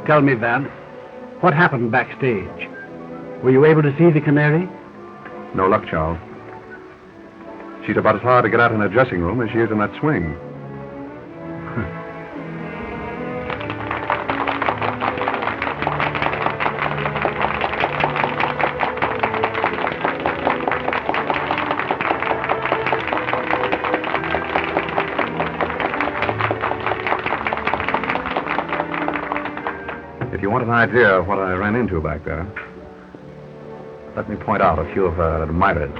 Tell me, Vance, what happened backstage? Were you able to see the Canary? No luck, Charles. She's about as hard to get out in her dressing room as she is in that swing. If you want an idea of what I ran into back there, let me point out a few of her admirers.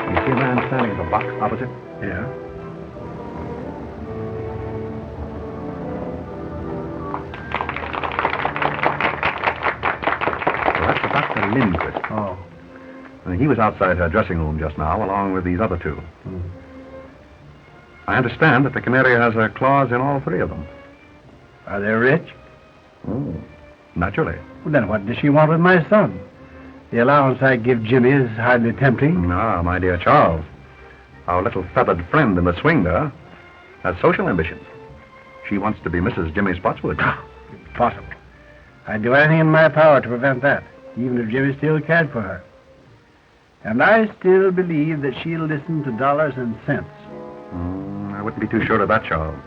You see a man standing at the box opposite? Yeah. Oh. He was outside her dressing room just now, along with these other two. Hmm. I understand that the Canary has a clause in all three of them. Are they rich? Oh, naturally. Well, then what does she want with my son? The allowance I give Jimmy is hardly tempting. Ah, my dear Charles, our little feathered friend in the swing there has social ambitions. She wants to be Mrs. Jimmy Spotswood. Impossible. I'd do anything in my power to prevent that, even if Jimmy still cared for her. And I still believe that she'll listen to dollars and cents. I wouldn't be too sure of that, Charles.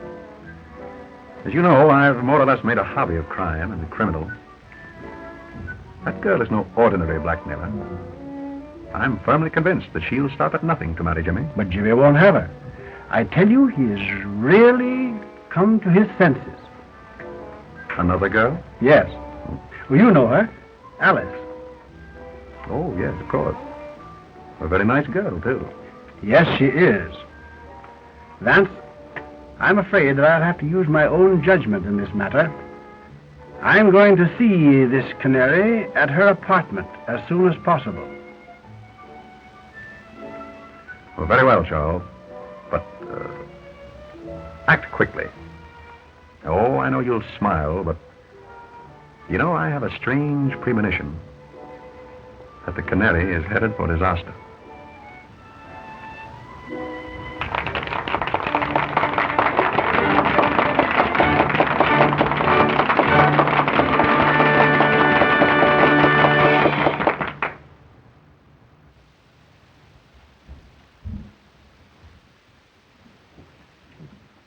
As you know, I've more or less made a hobby of crime and the criminal. That girl is no ordinary blackmailer. I'm firmly convinced that she'll stop at nothing to marry Jimmy. But Jimmy won't have her. I tell you, he has really come to his senses. Another girl? Yes. Well, you know her. Alice. Oh, yes, of course. A very nice girl, too. Yes, she is. Vance, I'm afraid that I'll have to use my own judgment in this matter. I'm going to see this Canary at her apartment as soon as possible. Well, very well, Charles. But, act quickly. Oh, I know you'll smile, but... You know, I have a strange premonition that the Canary is headed for disaster.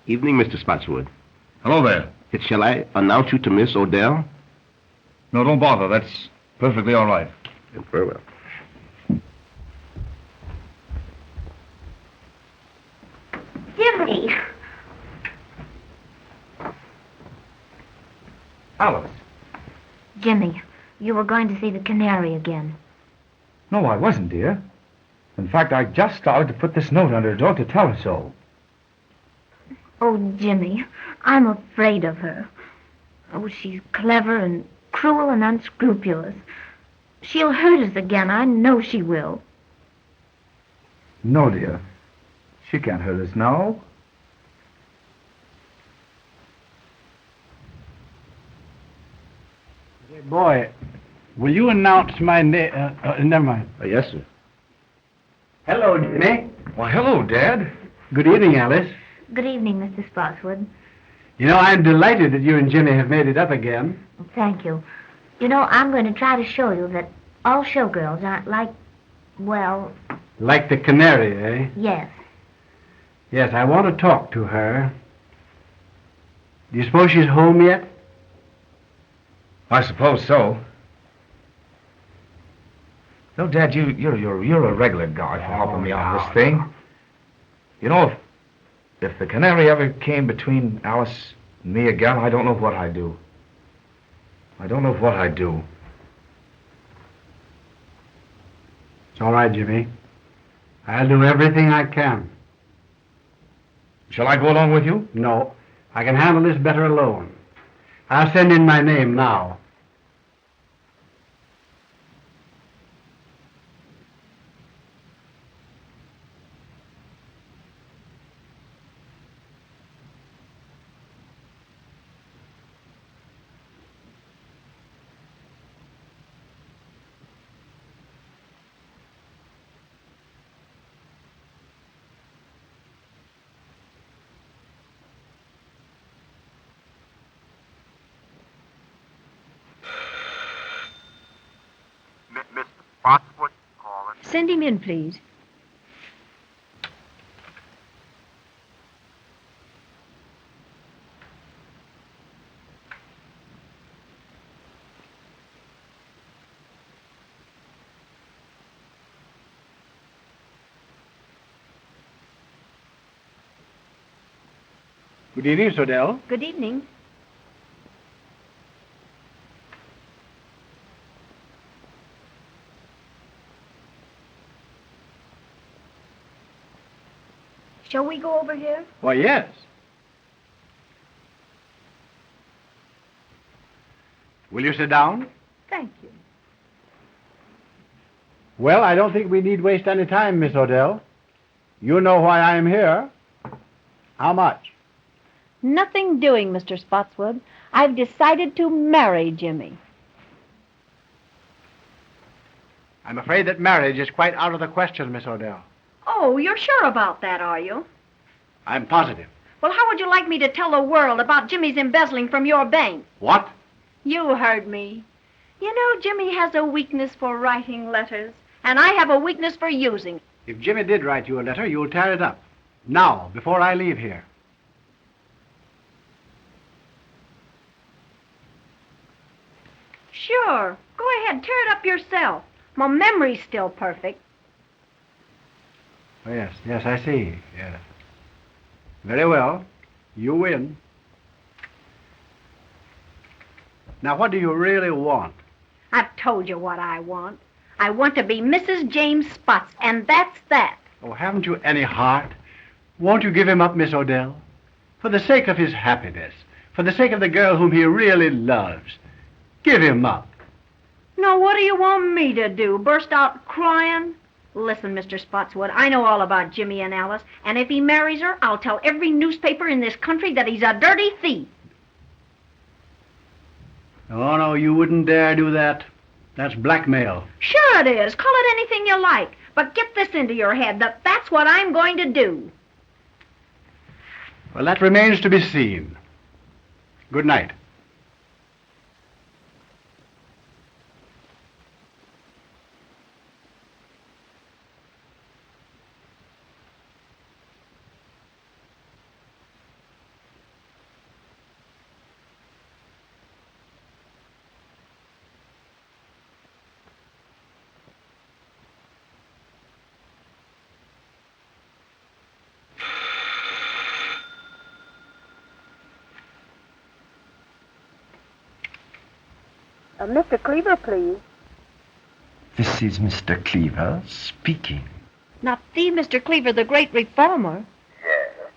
Evening, Mr. Spotswood. Hello there. Shall I announce you to Miss Odell? No, don't bother. That's perfectly all right. Very well. Jimmy! Alice. Jimmy, you were going to see the Canary again. No, I wasn't, dear. In fact, I just started to put this note under her door to tell her so. Oh, Jimmy, I'm afraid of her. Oh, she's clever and cruel and unscrupulous. She'll hurt us again. I know she will. No, dear. She can't hurt us now. Hey, boy, will you announce my name? Never mind. Yes, sir. Hello, Jimmy. Why, hello, Dad. Good evening, Alice. Good evening, Mr. Spotswood. You know, I'm delighted that you and Jimmy have made it up again. Thank you. You know, I'm going to try to show you that all showgirls aren't like, well... Like the Canary, eh? Yes. Yes, I want to talk to her. Do you suppose she's home yet? I suppose so. No, Dad, you're a regular guy for helping me on this thing. You know, if the Canary ever came between Alice and me again, I don't know what I'd do. I don't know what I'd do. It's all right, Jimmy. I'll do everything I can. Shall I go along with you? No, I can handle this better alone. I'll send in my name now. Send him in, please. Good evening, Miss Odell. Good evening. Shall we go over here? Why, yes. Will you sit down? Thank you. Well, I don't think we need waste any time, Miss Odell. You know why I am here. How much? Nothing doing, Mr. Spotswood. I've decided to marry Jimmy. I'm afraid that marriage is quite out of the question, Miss Odell. Oh, you're sure about that, are you? I'm positive. Well, how would you like me to tell the world about Jimmy's embezzling from your bank? What? You heard me. You know, Jimmy has a weakness for writing letters, and I have a weakness for using. If Jimmy did write you a letter, you'll tear it up. Now, before I leave here. Sure. Go ahead, tear it up yourself. My memory's still perfect. Oh, yes, I see. Yes. Very well. You win. Now, what do you really want? I've told you what I want. I want to be Mrs. James Spots, and that's that. Oh, haven't you any heart? Won't you give him up, Miss Odell? For the sake of his happiness, for the sake of the girl whom he really loves. Give him up. Now, what do you want me to do? Burst out crying? Listen, Mr. Spotswood, I know all about Jimmy and Alice, and if he marries her, I'll tell every newspaper in this country that he's a dirty thief. Oh, no, you wouldn't dare do that. That's blackmail. Sure it is. Call it anything you like. But get this into your head, that that's what I'm going to do. Well, that remains to be seen. Good night. Mr. Cleaver, please. This is Mr. Cleaver speaking. Not the Mr. Cleaver, the great reformer. Yes.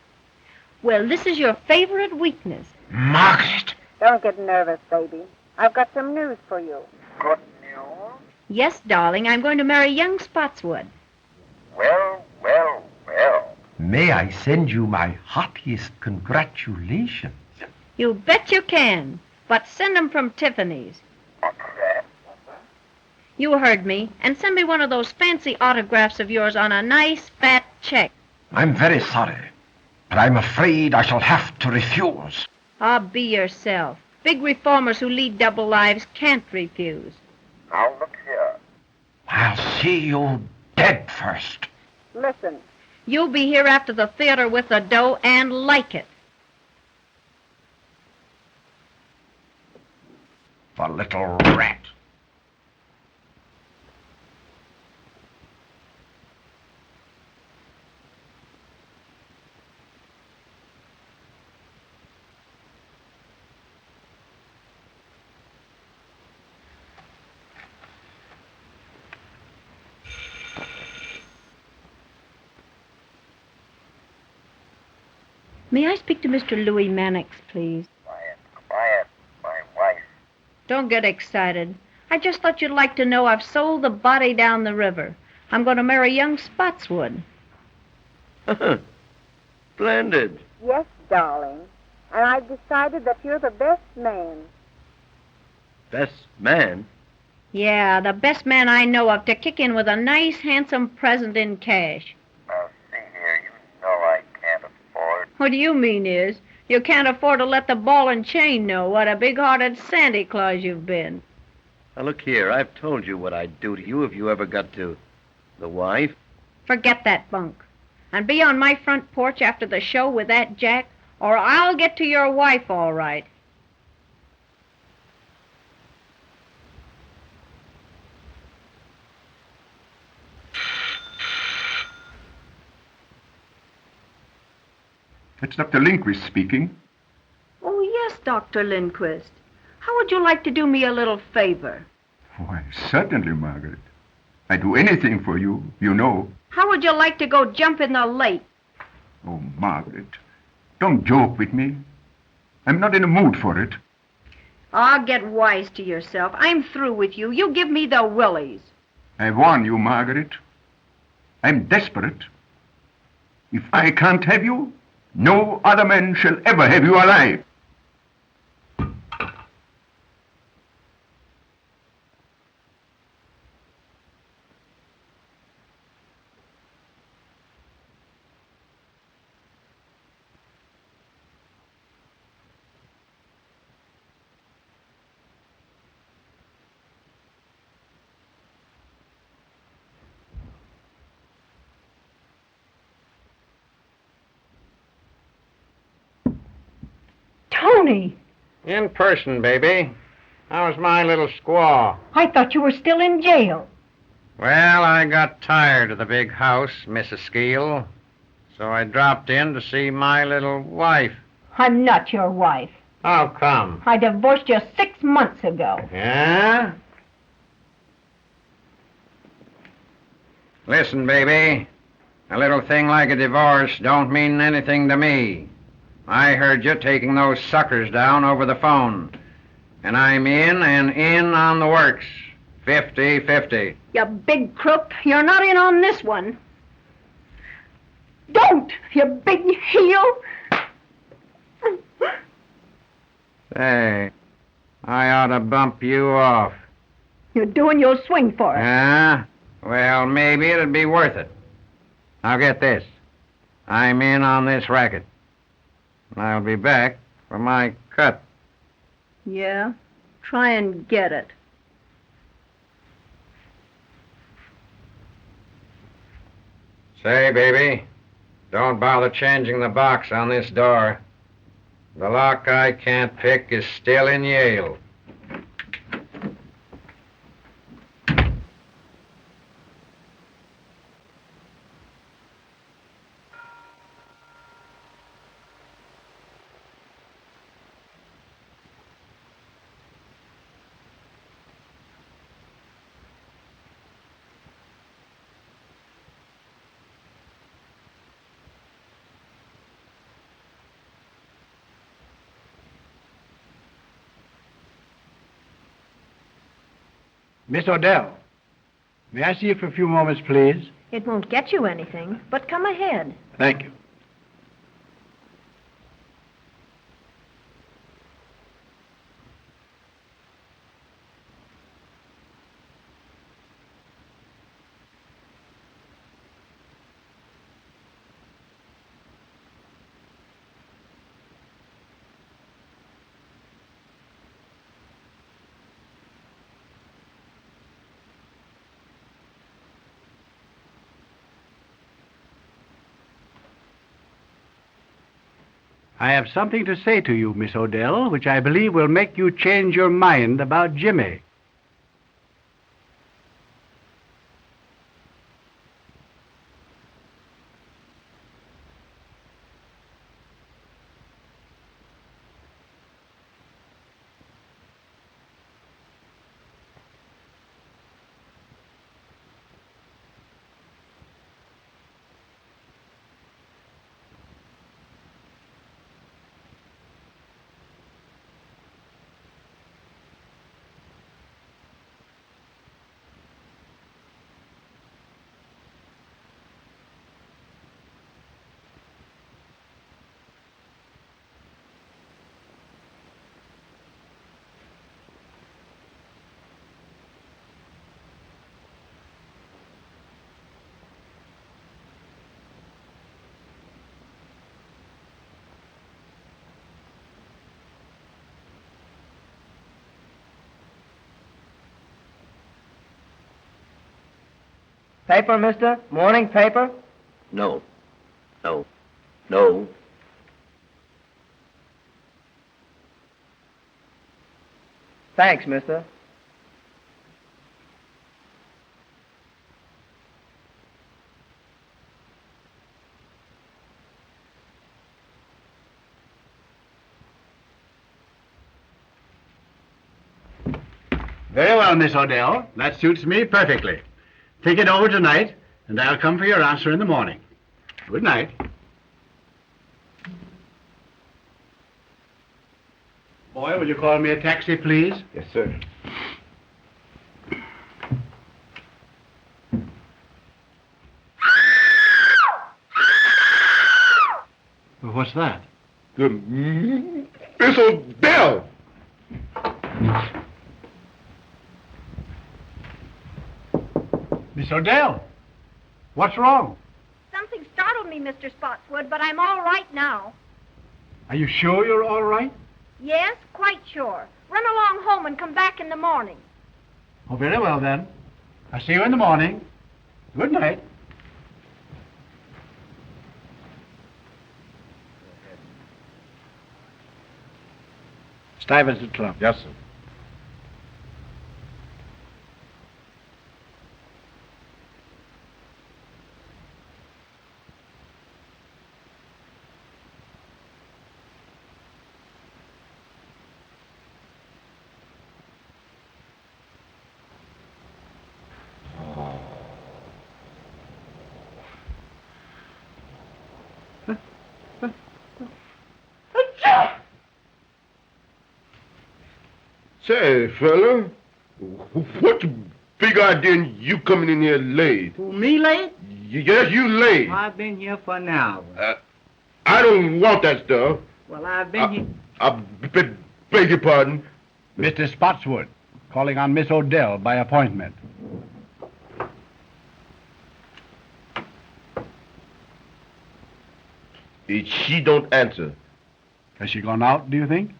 Well, this is your favorite weakness. Margaret! Don't get nervous, baby. I've got some news for you. Good news? Yes, darling, I'm going to marry young Spotswood. Well, well, well. May I send you my heartiest congratulations? You bet you can. But send them from Tiffany's. What's that? You heard me. And send me one of those fancy autographs of yours on a nice fat check. I'm very sorry, but I'm afraid I shall have to refuse. Ah, be yourself. Big reformers who lead double lives can't refuse. Now look here. I'll see you dead first. Listen, You'll be here after the theater with the dough and like it. The little rat. May I speak to Mr. Louis Mannix, please? Quiet, my wife. Don't get excited. I just thought you'd like to know I've sold the body down the river. I'm going to marry young Spotswood. Splendid. yes, darling. And I've decided that you're the best man. Best man? Yeah, the best man I know of to kick in with a nice, handsome present in cash. Now, see here, you know I can't afford. What do you mean is, you can't afford to let the ball and chain know what a big-hearted Santa Claus you've been. Now, look here, I've told you what I'd do to you if you ever got to The wife? Forget that bunk. And be on my front porch after the show with that Jack, or I'll get to your wife all right. It's Dr. Lindquist speaking. Oh, yes, Dr. Lindquist. How would you like to do me a little favor? Why, certainly, Margaret. I'd do anything for you, you know. How would you like to go jump in the lake? Oh, Margaret, don't joke with me. I'm not in the mood for it. Ah, get wise to yourself. I'm through with you. You give me the willies. I warn you, Margaret. I'm desperate. If I can't have you, no other man shall ever have you alive. Tony! In person, baby. How's my little squaw? I thought you were still in jail. Well, I got tired of the big house, Mrs. Skeel, so I dropped in to see my little wife. I'm not your wife. How come? I divorced you 6 months ago. Yeah? Listen, baby. A little thing like a divorce don't mean anything to me. I heard you taking those suckers down over the phone. And I'm in and in on the works. 50-50. You big crook. You're not in on this one. Don't, you big heel. Say, I ought to bump you off. You're doing your swing for it. Yeah? Well, maybe it'd be worth it. Now get this. I'm in on this racket. I'll be back for my cut. Yeah? Try and get it. Say, baby, don't bother changing the box on this door. The lock I can't pick is still in Yale. Miss Odell, may I see you for a few moments, please? It won't get you anything, but come ahead. Thank you. I have something to say to you, Miss Odell, which I believe will make you change your mind about Jimmy. Paper, mister? Morning paper? No. No. No. Thanks, mister. Very well, Miss Odell. That suits me perfectly. Think it over tonight, and I'll come for your answer in the morning. Good night. Boy, will you call me a taxi, please? Yes, sir. Well, what's that? Miss Odell! Miss Odell, what's wrong? Something startled me, Mr. Spotswood, but I'm all right now. Are you sure you're all right? Yes, quite sure. Run along home and come back in the morning. Oh, very well, then. I'll see you in the morning. Good night. Stuyvesant Club. Yes, sir. Say, fella, what's the big idea in you coming in here late? Who, me late? Yes, you late. I've been here for an hour. I don't want that stuff. Well, I've been here. I beg your pardon. Mr. Spotswood, calling on Miss Odell by appointment. She don't answer. Has she gone out, do you think?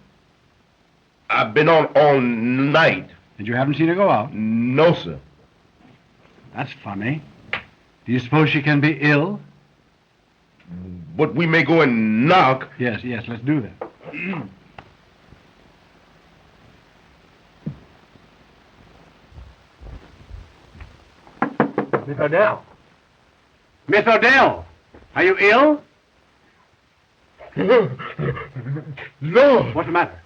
I've been on all night. And you haven't seen her go out? No, sir. That's funny. Do you suppose she can be ill? But we may go and knock. Yes, let's do that. Miss Odell. Miss Odell, are you ill? No. What's the matter?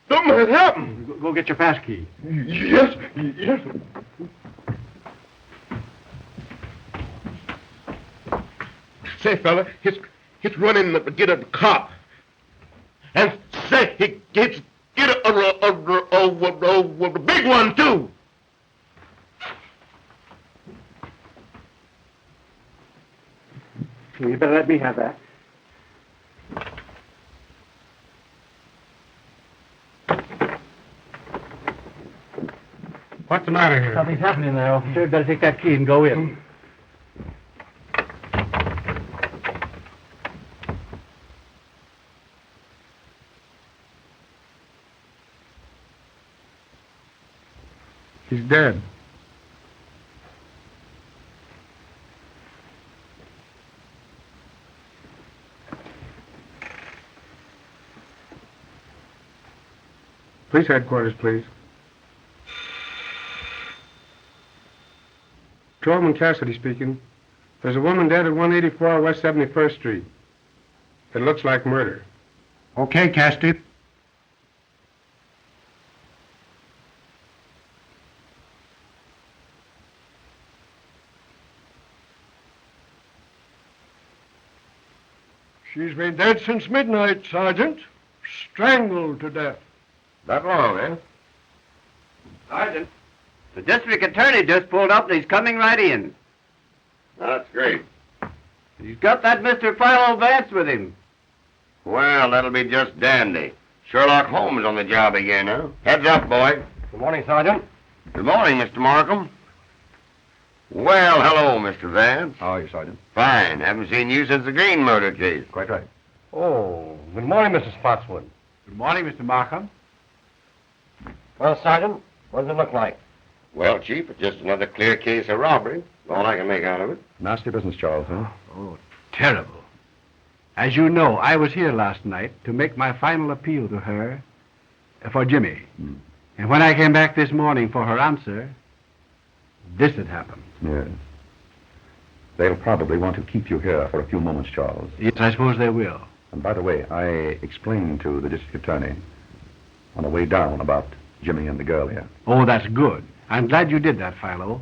Something has happened. Go get your pass key. Yes. Say, fella, he's running to get a cop. And say, he gets get a big one, too. You better let me have that. What's the matter here? Something's happening there, officer. You'd better take that key and go in. He's dead. Police headquarters, please. Patrolman Cassidy speaking. There's a woman dead at 184 West 71st Street. It looks like murder. Okay, Cassidy. She's been dead since midnight, Sergeant. Strangled to death. That long, eh? Sergeant, the district attorney just pulled up and he's coming right in. That's great. He's got that Mr. Philo Vance with him. Well, that'll be just dandy. Sherlock Holmes on the job again, huh? Heads up, boy. Good morning, Sergeant. Good morning, Mr. Markham. Well, hello, Mr. Vance. How are you, Sergeant? Fine. Haven't seen you since the Green murder case. Quite right. Oh, good morning, Mr. Spotswood. Good morning, Mr. Markham. Well, Sergeant, what does it look like? Well, Chief, it's just another clear case of robbery. All I can make out of it. Nasty business, Charles, huh? Oh, terrible. As you know, I was here last night to make my final appeal to her for Jimmy. And when I came back this morning for her answer, this had happened. Yes. They'll probably want to keep you here for a few moments, Charles. Yes, I suppose they will. And by the way, I explained to the district attorney on the way down about Jimmy and the girl here. Oh, that's good. I'm glad you did that, Philo.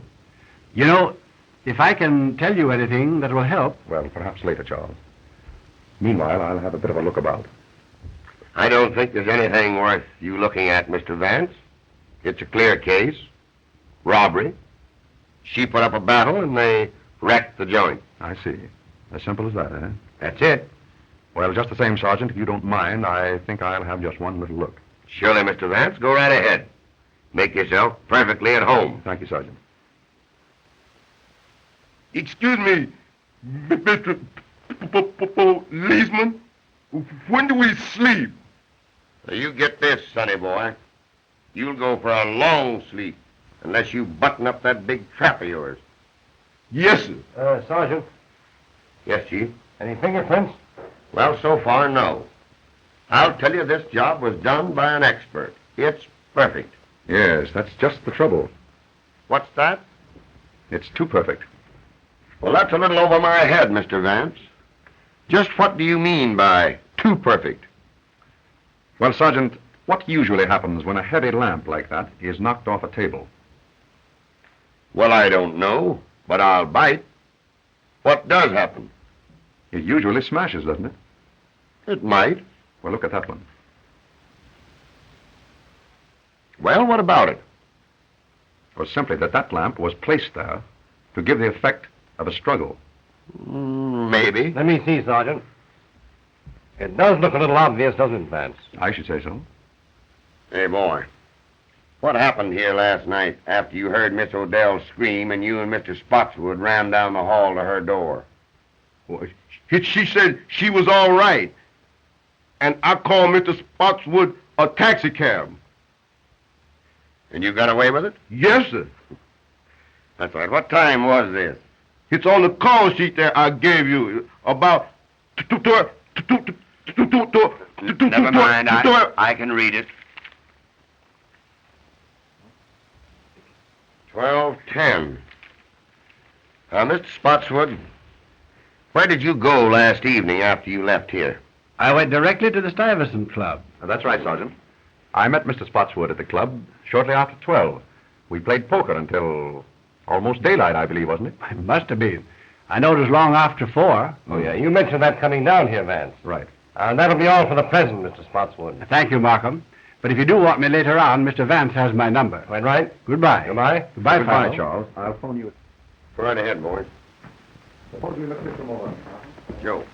You know, if I can tell you anything that will help... Well, perhaps later, Charles. Meanwhile, I'll have a bit of a look about. I don't think there's anything worth you looking at, Mr. Vance. It's a clear case. Robbery. She put up a battle and they wrecked the joint. I see. As simple as that, eh? That's it. Well, just the same, Sergeant, if you don't mind, I think I'll have just one little look. Surely, Mr. Vance. Go right ahead. Make yourself perfectly at home. Thank you, Sergeant. Excuse me, Mr. Policeman. When do we sleep? Now, you get this, sonny boy. You'll go for a long sleep unless you button up that big trap of yours. Yes, sir. Sergeant, Yes, Chief? any fingerprints? Well, so far, no. I'll tell you this job was done by an expert. It's perfect. Yes, that's just the trouble. What's that? It's too perfect. Well, that's a little over my head, Mr. Vance. Just what do you mean by too perfect? Well, Sergeant, what usually happens when a heavy lamp like that is knocked off a table? Well, I don't know, but I'll bite. What does happen? It usually smashes, doesn't it? It might. Well, look at that one. Well, what about it? It was simply that lamp was placed there to give the effect of a struggle. Maybe. Let me see, Sergeant. It does look a little obvious, doesn't it, Vance? I should say so. Hey, boy. What happened here last night after you heard Miss Odell scream and you and Mr. Spotswood ran down the hall to her door? Well, she said she was all right. And I called Mr. Spotswood a taxicab. And you got away with it? Yes, sir. That's right. What time was this? It's on the call sheet that I gave you. About... Never mind. I can read it. 12:10. Mr. Spotswood, where did you go last evening after you left here? I went directly to the Stuyvesant Club. That's right, Sergeant. I met Mr. Spotswood at the club shortly after 12. We played poker until almost daylight, I believe, wasn't it? It must have been. I know it was long after 4. Oh, yeah, you mentioned that coming down here, Vance. Right. That'll be all for the present, Mr. Spotswood. Thank you, Markham. But if you do want me later on, Mr. Vance has my number. Quite right. Goodbye. Goodbye. Goodbye, Goodbye, Philo. Charles. I'll phone you. Go right ahead, boys. Suppose we look at some more. Joe.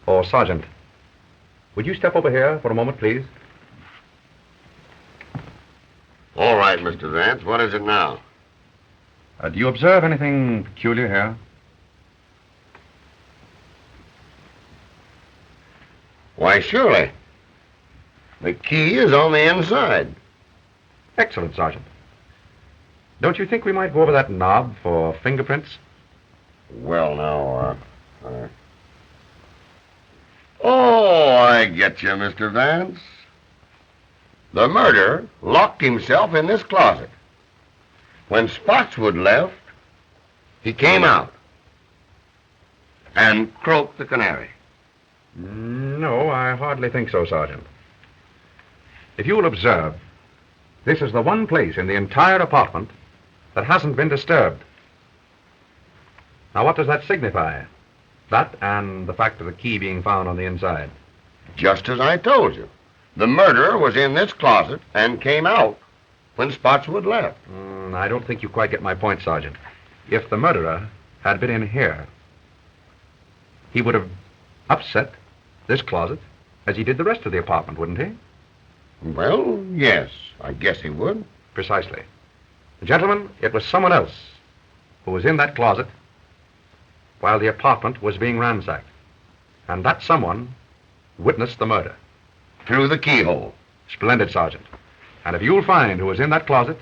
Oh, Sergeant, would you step over here for a moment, please? All right, Mr. Vance. What is it now? Do you observe anything peculiar here? Why, surely. The key is on the inside. Excellent, Sergeant. Don't you think we might go over that knob for fingerprints? Well, now, Oh, I get you, Mr. Vance. The murderer locked himself in this closet. When Spotswood left, he came out and croaked the canary. No, I hardly think so, Sergeant. If you will observe, this is the one place in the entire apartment that hasn't been disturbed. Now, what does that signify? That and the fact of the key being found on the inside. Just as I told you. The murderer was in this closet and came out when Spotswood left. I don't think you quite get my point, Sergeant. If the murderer had been in here, he would have upset this closet as he did the rest of the apartment, wouldn't he? Well, yes, I guess he would. Precisely. Gentlemen, it was someone else who was in that closet while the apartment was being ransacked. And that someone witnessed the murder. Through the keyhole. Splendid, Sergeant. And if you'll find who was in that closet,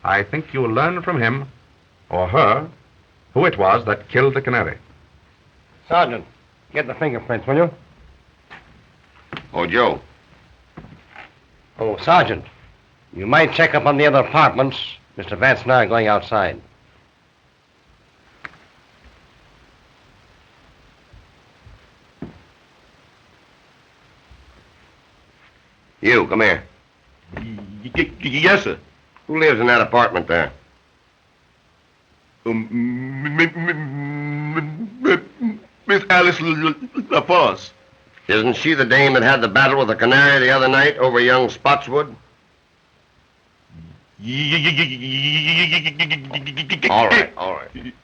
I think you'll learn from him or her who it was that killed the canary. Sergeant, get the fingerprints, will you? Oh, Joe. Oh, Sergeant, you might check up on the other apartments. Mr. Vance and I are going outside. You, come here. Yes, sir. Who lives in that apartment there? Miss Alice LaForce. Isn't she the dame that had the battle with the canary the other night over young Spotswood? All right, all right.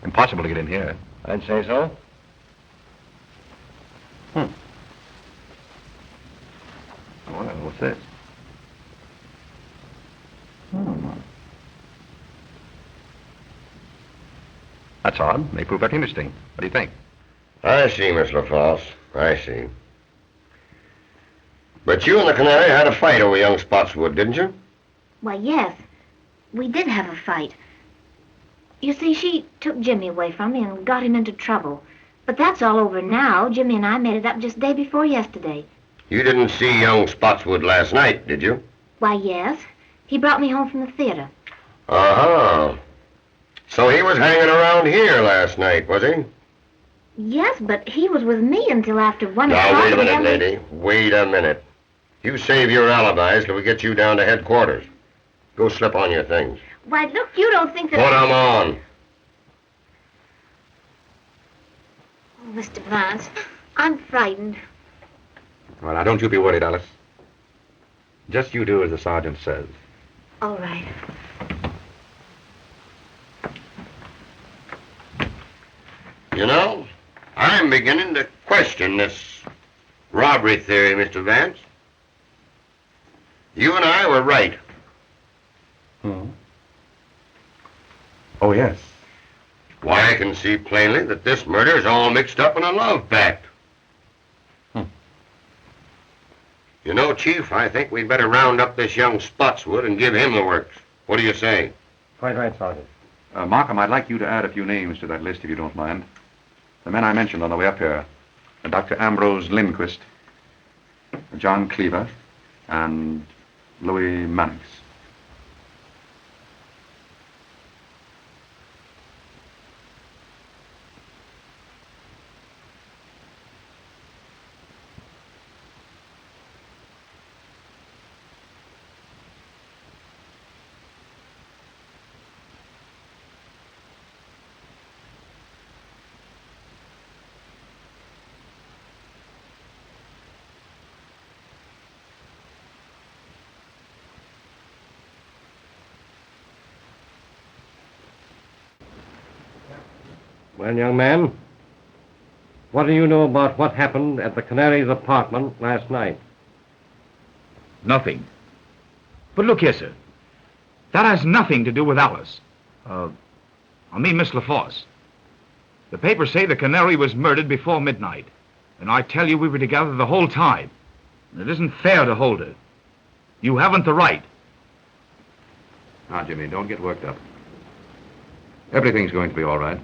Impossible to get in here. I'd say so. Well, what's this? That's odd. They prove that interesting. What do you think? I see, Miss LaForce. I see. But you and the canary had a fight over young Spotswood, didn't you? Why, yes. We did have a fight. You see, she took Jimmy away from me and got him into trouble. But that's all over now. Jimmy and I made it up just day before yesterday. You didn't see young Spotswood last night, did you? Why, yes. He brought me home from the theater. Uh-huh. So he was hanging around here last night, was he? Yes, but he was with me until after 1 o'clock. Now, wait a minute, lady. Wait a minute. You save your alibis till we get you down to headquarters. Go slip on your things. Why, look, you don't think that... Put 'em on. Oh, Mr. Vance, I'm frightened. Well, now, don't you be worried, Alice. Just you do as the sergeant says. All right. You know, I'm beginning to question this robbery theory, Mr. Vance. You and I were right. Oh, yes. Why, I can see plainly that this murder is all mixed up in a love pact. You know, Chief, I think we'd better round up this young Spotswood and give him the works. What do you say? Quite right, Sergeant. Markham, I'd like you to add a few names to that list, if you don't mind. The men I mentioned on the way up here. Dr. Ambrose Lindquist, John Cleaver, and Louis Mannix. Well, young man, what do you know about what happened at the Canary's apartment last night? Nothing. But look here, sir. That has nothing to do with Alice. I mean Miss LaForce. The papers say the Canary was murdered before midnight. And I tell you we were together the whole time. It isn't fair to hold her. You haven't the right. Now, Jimmy, don't get worked up. Everything's going to be all right.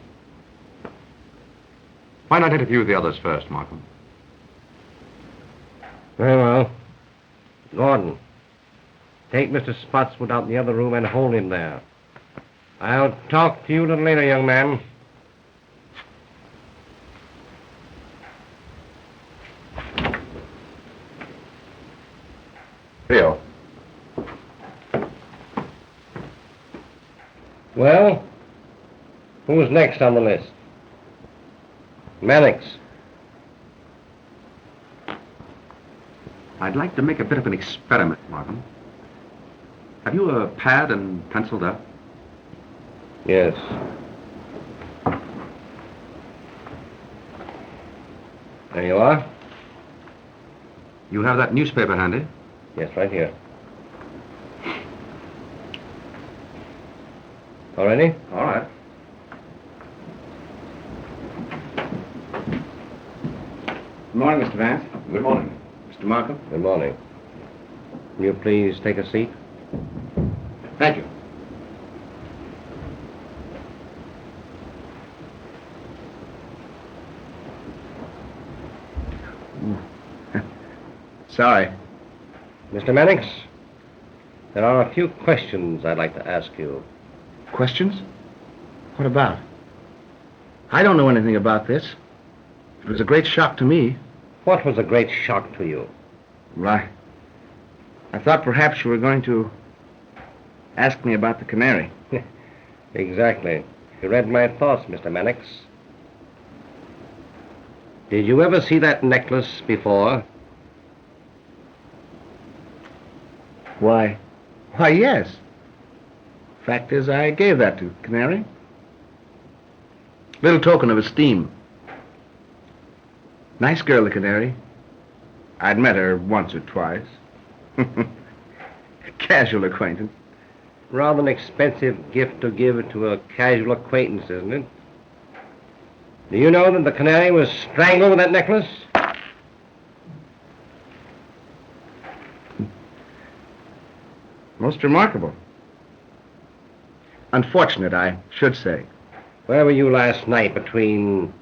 Why not interview the others first, Markham? Very well. Gordon, take Mr. Spotswood out in the other room and hold him there. I'll talk to you a little later, young man. Theo. Well, who's next on the list? Mannix. I'd like to make a bit of an experiment, Markham. Have you a pad and pencil there? Yes. There you are. You have that newspaper handy? Yes, right here. All ready? All right. Good morning, Mr. Vance. Good morning. Mr. Markham. Good morning. Will you please take a seat? Thank you. Sorry. Mr. Mannix, there are a few questions I'd like to ask you. Questions? What about? I don't know anything about this. It was a great shock to me. What was a great shock to you? Well, I thought perhaps you were going to ask me about the canary. Exactly. You read my thoughts, Mr. Mannix. Did you ever see that necklace before? Why, yes. Fact is, I gave that to Canary. Little token of esteem. Nice girl, the Canary. I'd met her once or twice. Casual acquaintance. Rather an expensive gift to give to a casual acquaintance, isn't it? Do you know that the Canary was strangled with that necklace? Most remarkable. Unfortunate, I should say. Where were you last night between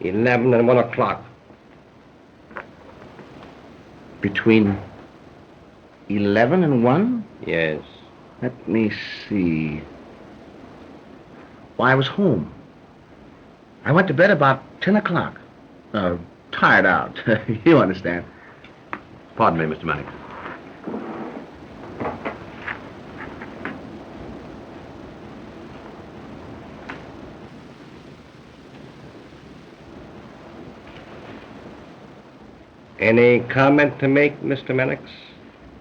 11 and 1 o'clock? Between 11 and 1? Yes. Let me see. Why, I was home. I went to bed about 10 o'clock. Tired out. You understand. Pardon me, Mr. Mannix. Any comment to make, Mr. Mannix?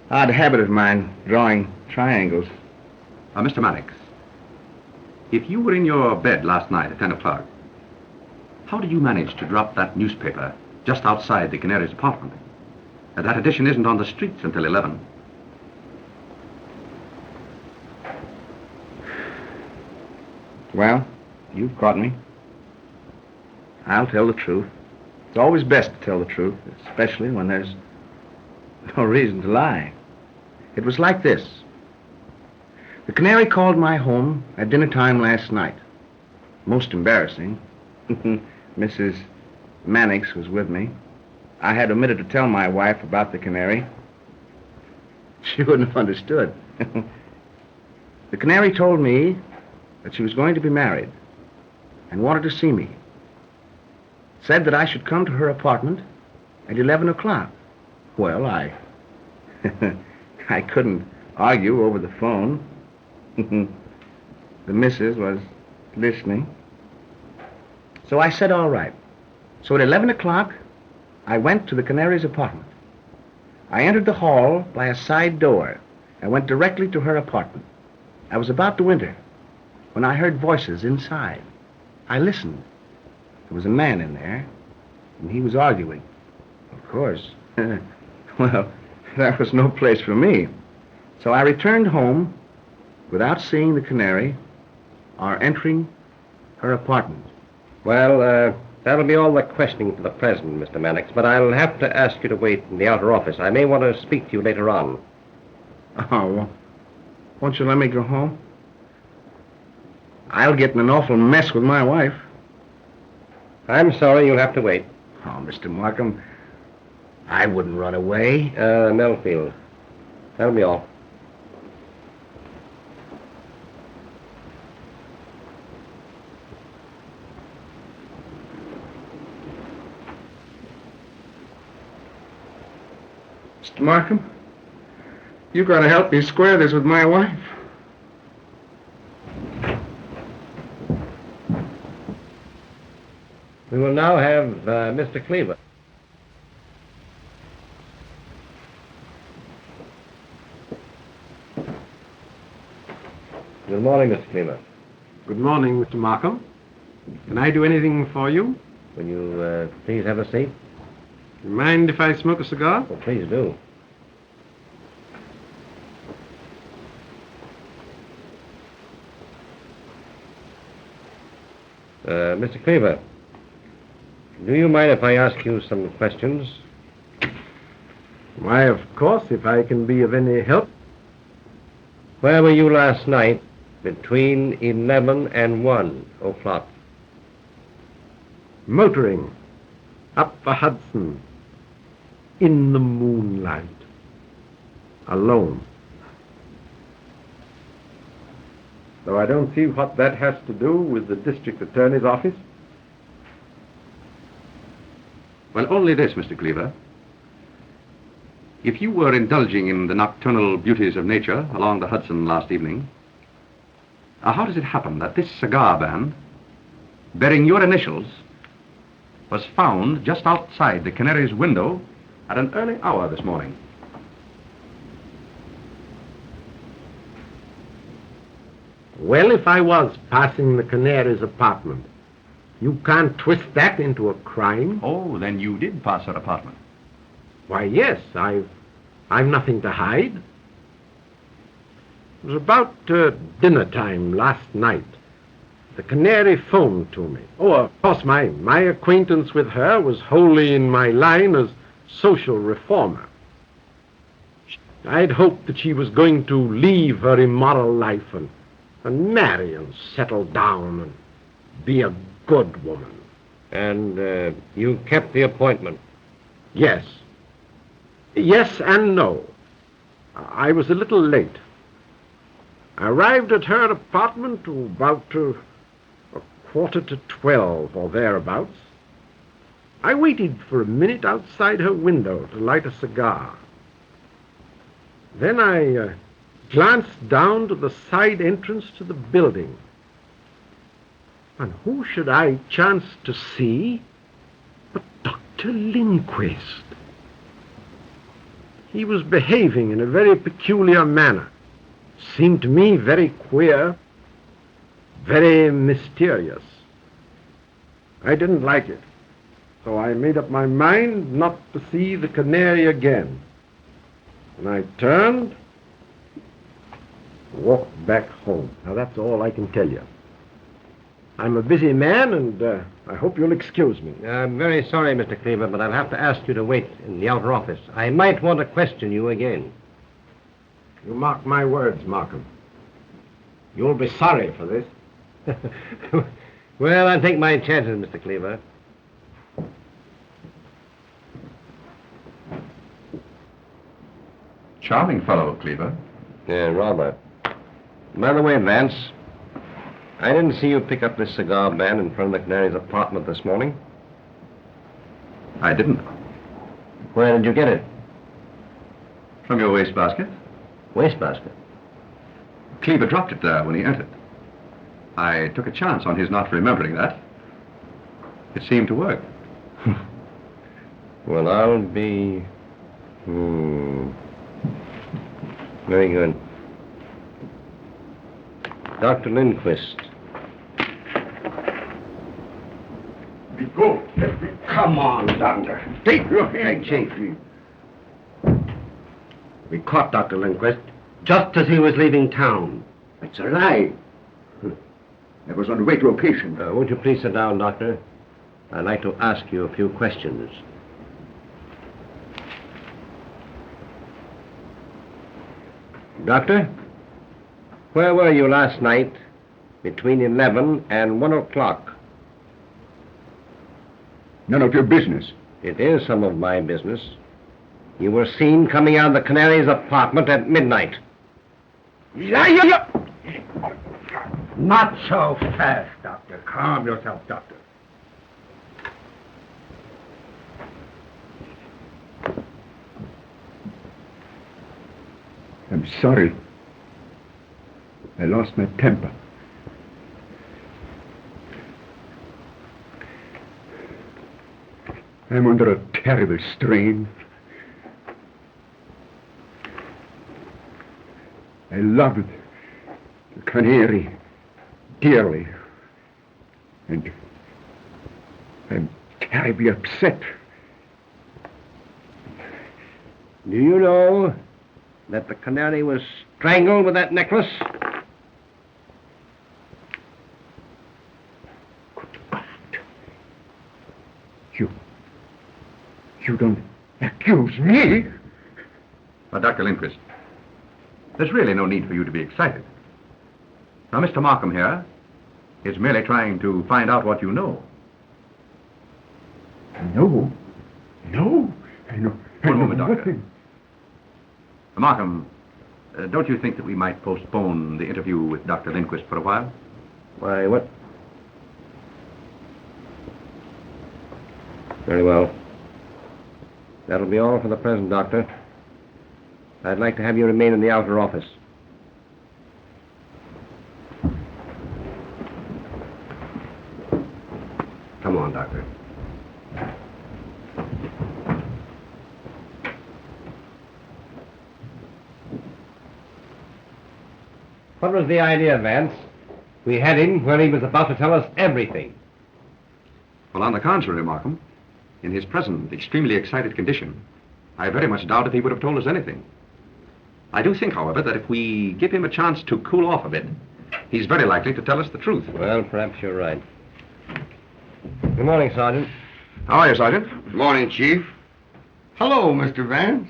Odd habit of mine, drawing triangles. Mr. Mannix, if you were in your bed last night at 10 o'clock, how did you manage to drop that newspaper just outside the Canary's apartment? That edition isn't on the streets until 11. Well, you've caught me. I'll tell the truth. It's always best to tell the truth, especially when there's no reason to lie. It was like this. The Canary called my home at dinner time last night. Most embarrassing. Mrs. Mannix was with me. I had omitted to tell my wife about the Canary. She wouldn't have understood. The Canary told me that she was going to be married and wanted to see me. Said that I should come to her apartment at 11 o'clock. Well, I couldn't argue over the phone. The missus was listening. So I said, all right. So at 11 o'clock, I went to the Canary's apartment. I entered the hall by a side door and went directly to her apartment. I was about to enter when I heard voices inside. I listened. There was a man in there, and he was arguing. Of course. Well, that was no place for me. So I returned home without seeing the Canary or entering her apartment. Well, that'll be all the questioning for the present, Mr. Mannix, but I'll have to ask you to wait in the outer office. I may want to speak to you later on. Oh, well, won't you let me go home? I'll get in an awful mess with my wife. I'm sorry, you'll have to wait. Oh, Mr. Markham, I wouldn't run away. Melfield. That'll be all. Mr. Markham, You gotta help me square this with my wife. We will now have Mr. Cleaver. Good morning, Mr. Cleaver. Good morning, Mr. Markham. Can I do anything for you? Will you please have a seat? Mind if I smoke a cigar? Well, please do. Mr. Cleaver, do you mind if I ask you some questions? Why, of course, if I can be of any help. Where were you last night between 11 and 1 o'clock? Motoring up the Hudson in the moonlight, alone. Though I don't see what that has to do with the district attorney's office. Well, only this, Mr. Cleaver. If you were indulging in the nocturnal beauties of nature along the Hudson last evening, how does it happen that this cigar band, bearing your initials, was found just outside the Canary's window at an early hour this morning? Well, if I was passing the Canary's apartment, you can't twist that into a crime. Oh, then you did pass her apartment. Why, yes, I've nothing to hide. It was about dinner time last night. The Canary phoned to me. Oh, of course, my acquaintance with her was wholly in my line as social reformer. I'd hoped that she was going to leave her immoral life and marry and settle down and be a good woman. And you kept the appointment? Yes. Yes and no. I was a little late. I arrived at her apartment about 11:45 or thereabouts. I waited for a minute outside her window to light a cigar. Then I glanced down to the side entrance to the building. And who should I chance to see but Dr. Lindquist? He was behaving in a very peculiar manner. Seemed to me very queer, very mysterious. I didn't like it, so I made up my mind not to see the Canary again. And I turned, walked back home. Now, that's all I can tell you. I'm a busy man, and I hope you'll excuse me. I'm very sorry, Mr. Cleaver, but I'll have to ask you to wait in the outer office. I might want to question you again. You mark my words, Markham. You'll be sorry for this. Well, I'll take my chances, Mr. Cleaver. Charming fellow, Cleaver. Yeah, rather. By the way, Vance, I didn't see you pick up this cigar band in front of the Canary's apartment this morning. I didn't. Where did you get it? From your wastebasket. Wastebasket? Cleaver dropped it there when he entered. I took a chance on his not remembering that. It seemed to work. Well, I'll be... Very good. Dr. Lindquist. Go. Come on, Doctor. Take your hand. Hey, Chief. We caught Dr. Lindquist just as he was leaving town. It's a lie. I was on the way to a patient. Won't you please sit down, Doctor? I'd like to ask you a few questions. Doctor, where were you last night between 11 and 1 o'clock? None of your business. It is some of my business. You were seen coming out of the Canary's apartment at midnight. Liar! Not so fast, Doctor. Calm yourself, Doctor. I'm sorry. I lost my temper. I'm under a terrible strain. I loved the Canary dearly. And I'm terribly upset. Do you know that the Canary was strangled with that necklace? You don't accuse me? Now, Dr. Lindquist, there's really no need for you to be excited. Now, Mr. Markham here is merely trying to find out what you know. No. I know. One moment, Doctor. Markham, don't you think that we might postpone the interview with Dr. Lindquist for a while? Why, what? Very well. That'll be all for the present, Doctor. I'd like to have you remain in the outer office. Come on, Doctor. What was the idea, Vance? We had him when he was about to tell us everything. Well, on the contrary, Markham, in his present extremely excited condition, I very much doubt if he would have told us anything. I do think, however, that if we give him a chance to cool off a bit, he's very likely to tell us the truth. Well, perhaps you're right. Good morning, Sergeant. How are you, Sergeant? Good morning, Chief. Hello, Mr. Vance.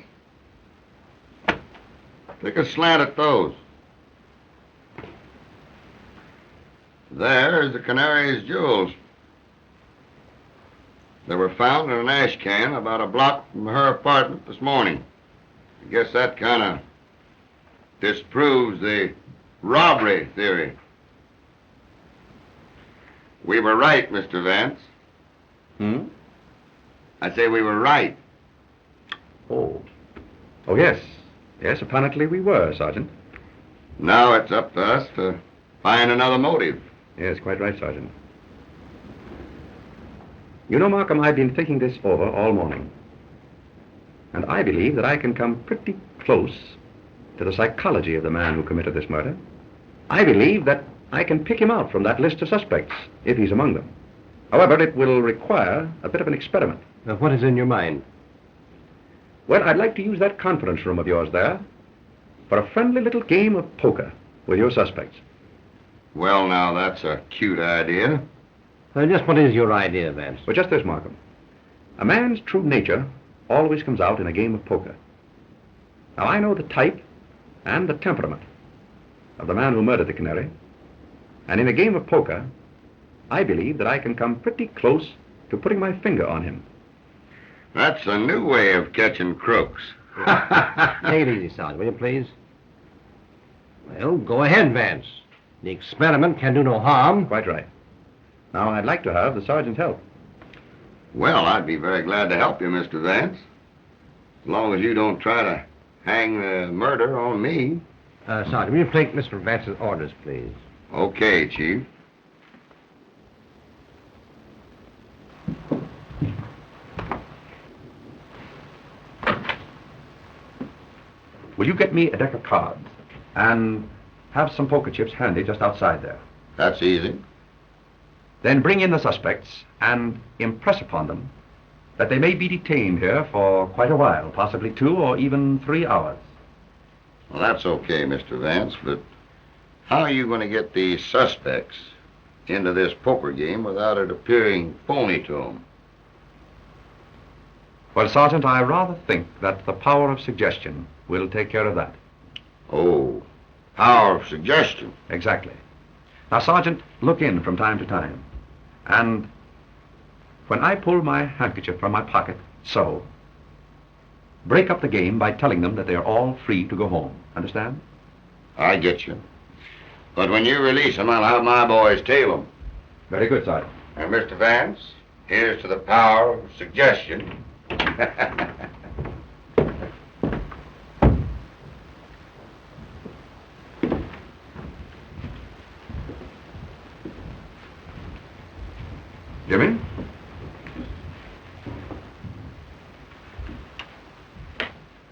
Take a slant at those. There's the Canary's jewels. They were found in an ash can about a block from her apartment this morning. I guess that kind of disproves the robbery theory. We were right, Mr. Vance. I say we were right. Oh, yes. Yes, apparently we were, Sergeant. Now it's up to us to find another motive. Yes, quite right, Sergeant. You know, Markham, I've been thinking this over all morning. And I believe that I can come pretty close to the psychology of the man who committed this murder. I believe that I can pick him out from that list of suspects, if he's among them. However, it will require a bit of an experiment. Now, what is in your mind? Well, I'd like to use that conference room of yours there for a friendly little game of poker with your suspects. Well, now, that's a cute idea. Just what is your idea, Vance? Well, just this, Markham. A man's true nature always comes out in a game of poker. Now, I know the type and the temperament of the man who murdered the Canary. And in a game of poker, I believe that I can come pretty close to putting my finger on him. That's a new way of catching crooks. Take it easy, Sergeant, will you please? Well, go ahead, Vance. The experiment can do no harm. Quite right. Now, I'd like to have the sergeant's help. Well, I'd be very glad to help you, Mr. Vance. As long as you don't try to hang the murder on me. Sergeant, will you take Mr. Vance's orders, please? Okay, Chief. Will you get me a deck of cards and have some poker chips handy just outside there? That's easy. Then bring in the suspects and impress upon them that they may be detained here for quite a while, possibly 2 or even 3 hours. Well, that's okay, Mr. Vance, but how are you going to get these suspects into this poker game without it appearing phony to them? Well, Sergeant, I rather think that the power of suggestion will take care of that. Oh, power of suggestion. Exactly. Now, Sergeant, look in from time to time. And when I pull my handkerchief from my pocket, so, break up the game by telling them that they're all free to go home. Understand? I get you. But when you release them, I'll have my boys tail them. Very good, Sergeant. And Mr. Vance, here's to the power of suggestion. Jimmy?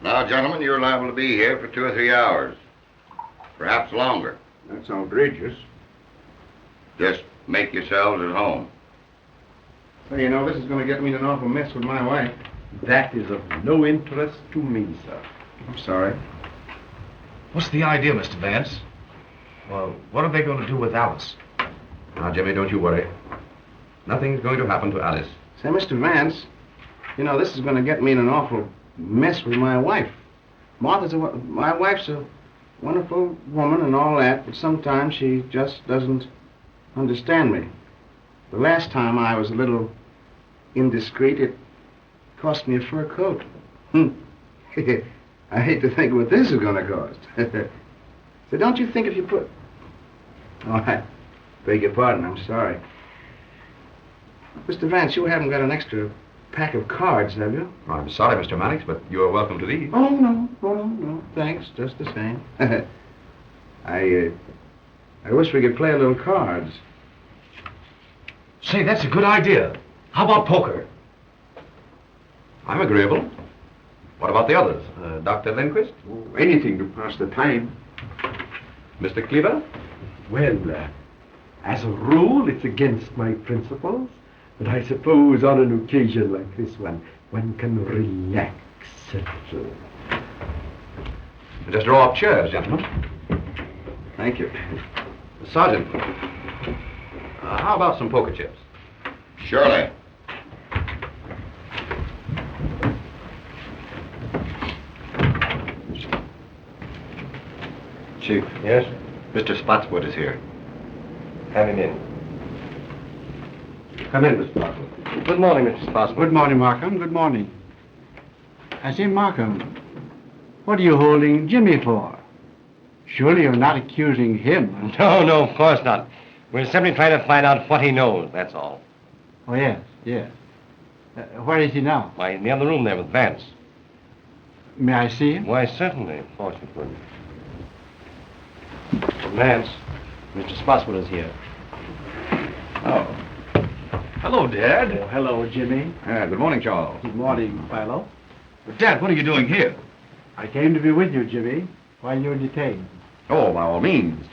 Now, gentlemen, you're liable to be here for 2 or 3 hours. Perhaps longer. That's outrageous. Just make yourselves at home. Well, you know, this is going to get me in an awful mess with my wife. That is of no interest to me, sir. I'm sorry. What's the idea, Mr. Vance? Well, what are they going to do with Alice? Now, Jimmy, don't you worry. Nothing's going to happen to Alice. Say, Mr. Vance, you know, this is going to get me in an awful mess with my wife. My wife's a wonderful woman and all that, but sometimes she just doesn't understand me. The last time I was a little indiscreet, it cost me a fur coat. I hate to think what this is going to cost. So don't you think if you put... Oh, I beg your pardon, I'm sorry. Mr. Vance, you haven't got an extra pack of cards, have you? I'm sorry, Mr. Mannix, but you're welcome to these. Oh, no. Thanks, just the same. I wish we could play a little cards. Say, that's a good idea. How about poker? I'm agreeable. What about the others? Dr. Lindquist? Oh, anything to pass the time. Mr. Cleaver? Well, as a rule, it's against my principles, but I suppose on an occasion like this one can relax a little. Just draw up chairs, gentlemen. Thank you. Sergeant, how about some poker chips? Surely. Chief. Yes? Mr. Spotswood is here. Have him in. Come in, Mr. Markham. Good morning, Mr. Spotswood. Good morning, Markham. Good morning. I say, Markham, what are you holding Jimmy for? Surely you're not accusing him. No, of course not. We're simply trying to find out what he knows, that's all. Oh, yes. Where is he now? Why, in the other room there with Vance. May I see him? Why, certainly. Of course you could. Vance, Mr. Spotswood is here. Oh. Hello, Dad. Oh, hello, Jimmy. Good morning, Charles. Good morning, Philo. Dad, what are you doing here? I came to be with you, Jimmy, while you're detained. Oh, by all means.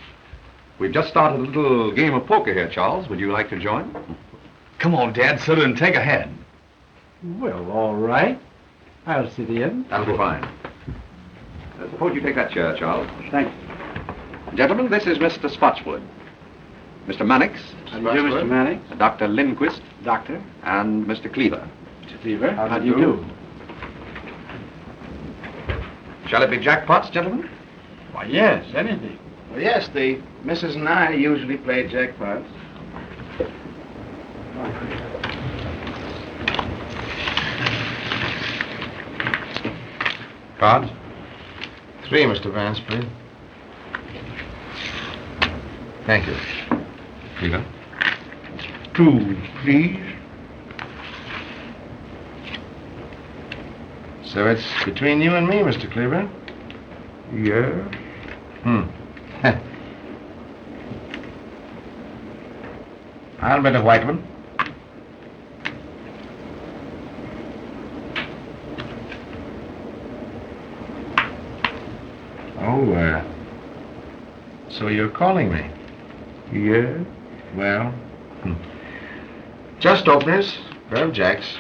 We've just started a little game of poker here, Charles. Would you like to join? Come on, Dad. Sit and take a hand. Well, all right. I'll sit in. That'll be fine. Suppose you take that chair, Charles. Thanks. Gentlemen, this is Mr. Spotswood. Mr. Mannix. How do you do, Mr. Mannix? Dr. Lindquist. Doctor. And Mr. Cleaver. Mr. Cleaver, how do you do? Shall it be jackpots, gentlemen? Why, yes, anything. Well, yes, the Mrs. and I usually play jackpots. Cards? 3, Mr. Vance, please. Thank you. Cleaver? 2, please. So it's between you and me, Mr. Cleaver? Yeah. I'll bet a white one. Oh, so you're calling me? Yeah. Well, just openers, pair of jacks.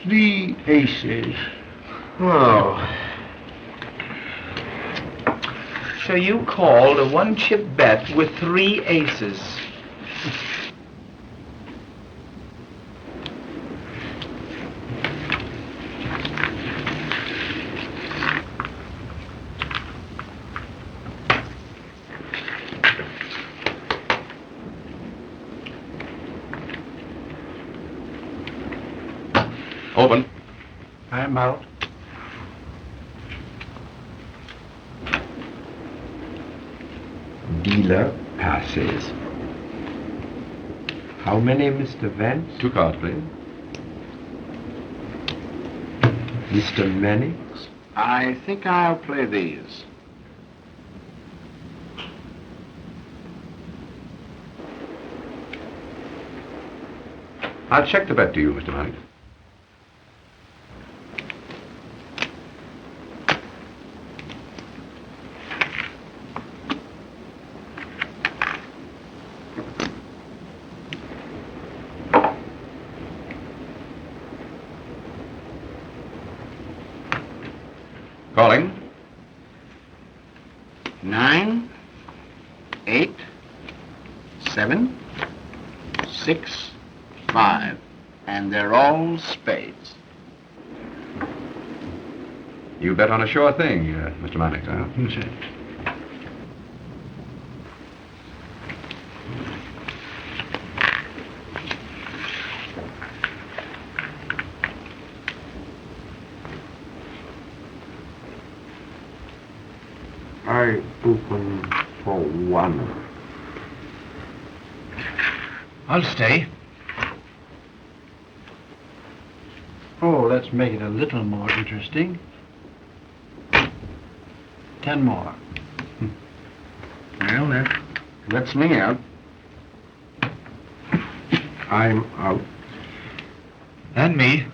Three aces. Oh. So you called a one-chip bet with 3 aces. Open. I'm out. Dealer passes. How many, Mr. Vance? 2 cards, please. Mr. Mannix? I think I'll play these. I'll check the bet to you, Mr. Mannix. Calling. 9, 8, 7, 6, 5. And they're all spades. You bet on a sure thing, Mr. Mannix, huh? I open for 1. I'll stay. Oh, let's make it a little more interesting. 10 more. Well, that lets me out. I'm out. And me.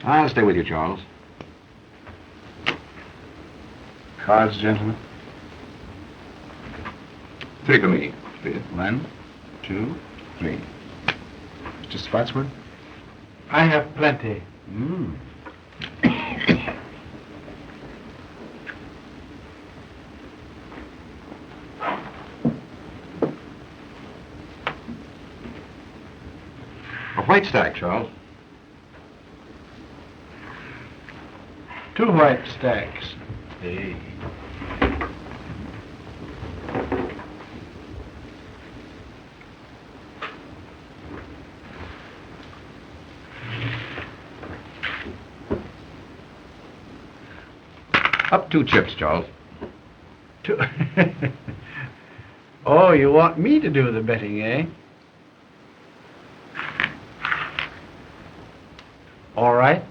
I'll stay with you, Charles. Cards, gentlemen. 3 for me, please. 1, 2, 3. Mr. Spotswood? I have plenty. A white stack, Charles. 2 white stacks. Hey. Up 2 chips, Charles. 2. Oh, you want me to do the betting, eh? All right.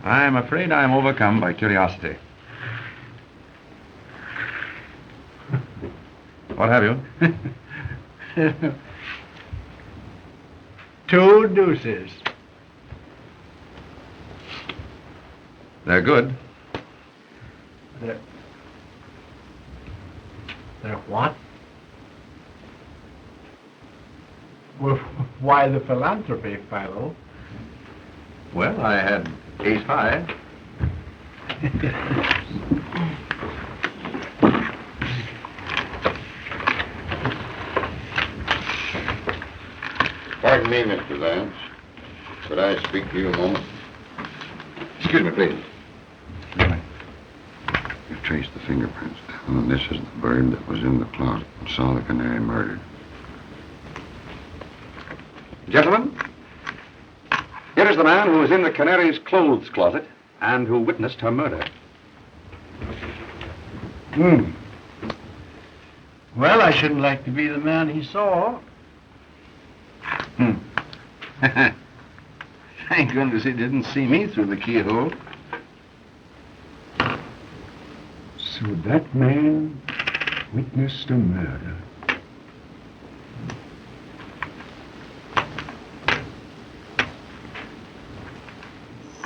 I'm afraid I'm overcome by curiosity. What have you? 2 deuces. They're good. They're what? Well, why the philanthropy, Philo? Well, I had ace high. Pardon me, Mr. Vance. Could I speak to you a moment? Excuse me, please. You've traced the fingerprints down, and this is the bird that was in the closet and saw the canary murdered. Gentlemen, here is the man who was in the canary's clothes closet and who witnessed her murder. Well, I shouldn't like to be the man he saw. Thank goodness he didn't see me through the keyhole. So that man witnessed a murder.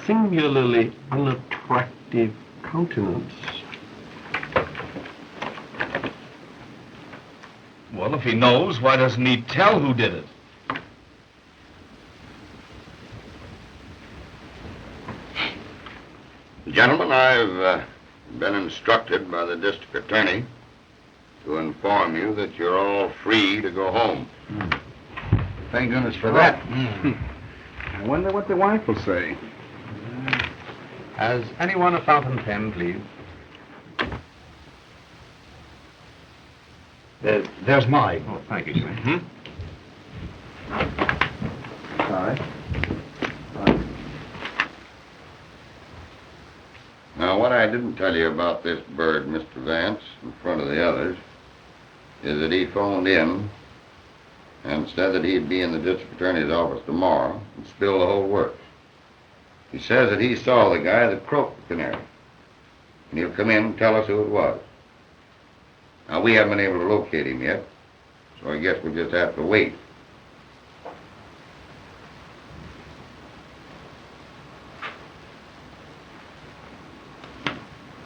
Singularly unattractive countenance. Well, if he knows, why doesn't he tell who did it? Gentlemen, I've been instructed by the district attorney to inform you that you're all free to go home. Thank goodness for that. I wonder what the wife will say. Has anyone a fountain pen, please? There's mine. Oh, thank you, sir. Sorry. Now, what I didn't tell you about this bird, Mr. Vance, in front of the others, is that he phoned in and said that he'd be in the district attorney's office tomorrow and spill the whole works. He says that he saw the guy that croaked the canary, and he'll come in and tell us who it was. Now, we haven't been able to locate him yet, so I guess we'll just have to wait.